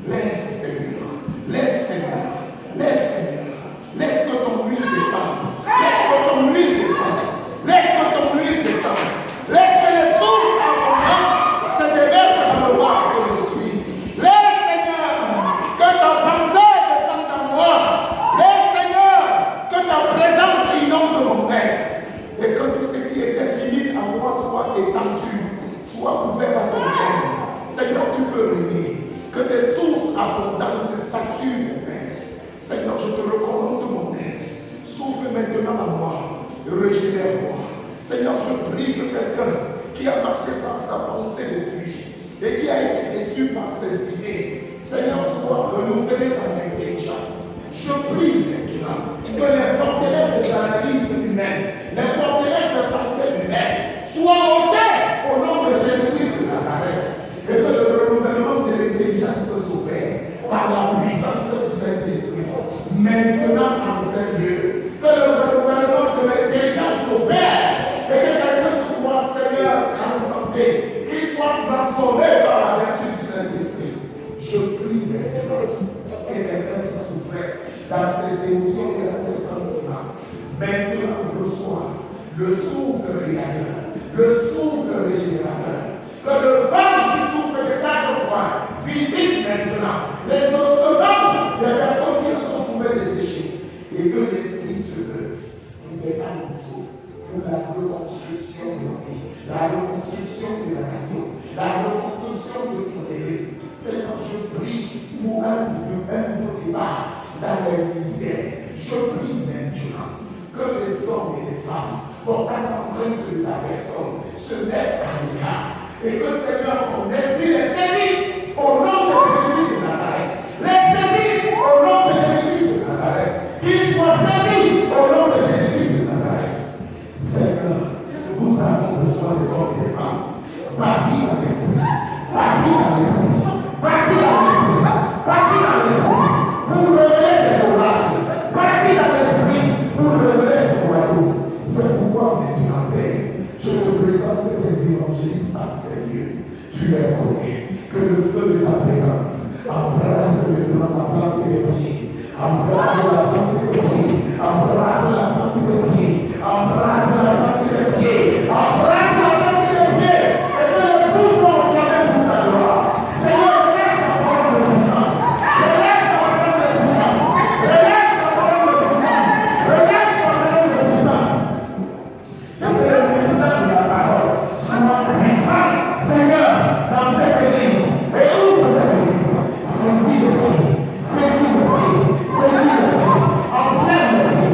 Laisse, Seigneur. Laisse, Seigneur. Laisse, Seigneur. Laisse que ton huile descende. Laisse que ton huile descende. Laisse que ton huile descende. Laisse que les sources abondantes se déversent dans le vase que je suis. Laisse, Seigneur, que ta pensée descende en moi. Laisse, Seigneur, que ta présence inonde mon être. Et que tout ce qui était limite à moi soit étendu, soit ouvert à ton règne. Seigneur, tu peux venir. Que tes sources abondantes saturent mon être. Seigneur, je te recommande mon être. Souffle maintenant à moi. Régénère-moi. Seigneur, je prie que quelqu'un qui a marché par sa pensée depuis et qui a été déçu par ses idées, Seigneur, soit renouvelé dans l'intelligence. Je prie maintenant que les forteresses des analyses humaines, les forteresses des pensées humaines soient ôtées au nom de Jésus-Christ de Nazareth et que le renouvellement de l'intelligence s'opère par la puissance du Saint-Esprit. Maintenant en ce lieu, que le renouvellement de l'intelligence s'opère et que quelqu'un soit, Seigneur, en santé, qu'il soit transformé par la vertu du Saint-Esprit. Je prie maintenant que quelqu'un qui souffrait dans ses émotions et dans ses sentiments, maintenant reçoit le souffle créateur, le souffle régénérateur, que le vent qui souffle de quatre points visite maintenant les ossements des personnes qui se sont trouvées desséchées et que l'esprit se lève pour des temps nouveaux, pour la reconstruction de la vie, la reconstruction de la nation, la reconstruction de ton église. Seigneur, je prie pour un nouveau départ dans les misères. Je prie maintenant que les hommes et les femmes portant l'empreinte de la personne se mettent à l'écart et que, Seigneur, ton esprit les saisisse au nom de Jésus-Christ de Nazareth. Les saisisse au nom de Jésus-Christ de Nazareth. Qu'ils soient saisis au nom de Jésus-Christ de Nazareth. Seigneur, nous avons besoin des hommes et des femmes. Partis dans l'esprit. Partis dans l'esprit. Partis dans l'esprit. Partis dans l'esprit. Pour révéler les orages. Partis dans l'esprit. Pour révéler le royaume. C'est pourquoi maintenant, Père, je te présente tes évangélistes en ces lieux. Tu les connais. Que le feu de ta présence embrase maintenant la plante des pieds. Embrase la plante des pieds. Embrase la plante des pieds. Embrase la plante des pieds. Embrase la plante des pieds. Et que le bouche soit enflammé pour ta gloire. Seigneur, laisse la parole de puissance. Relâche la parole de puissance. Relâche la parole de puissance. Relâche la parole de puissance. Et que le ministère de la parole soit puissant, Seigneur, dans cette église. Et ouvre cette église. Saisis le pied. Saisis le pied. Saisis le pied. Enflamme le pied.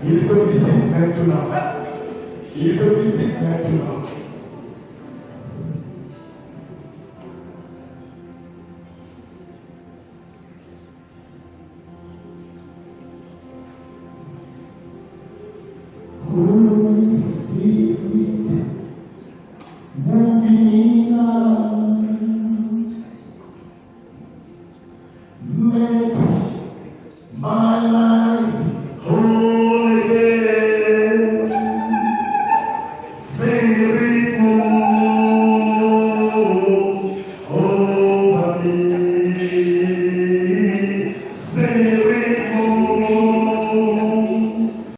Il te visite maintenant. Il te visite maintenant.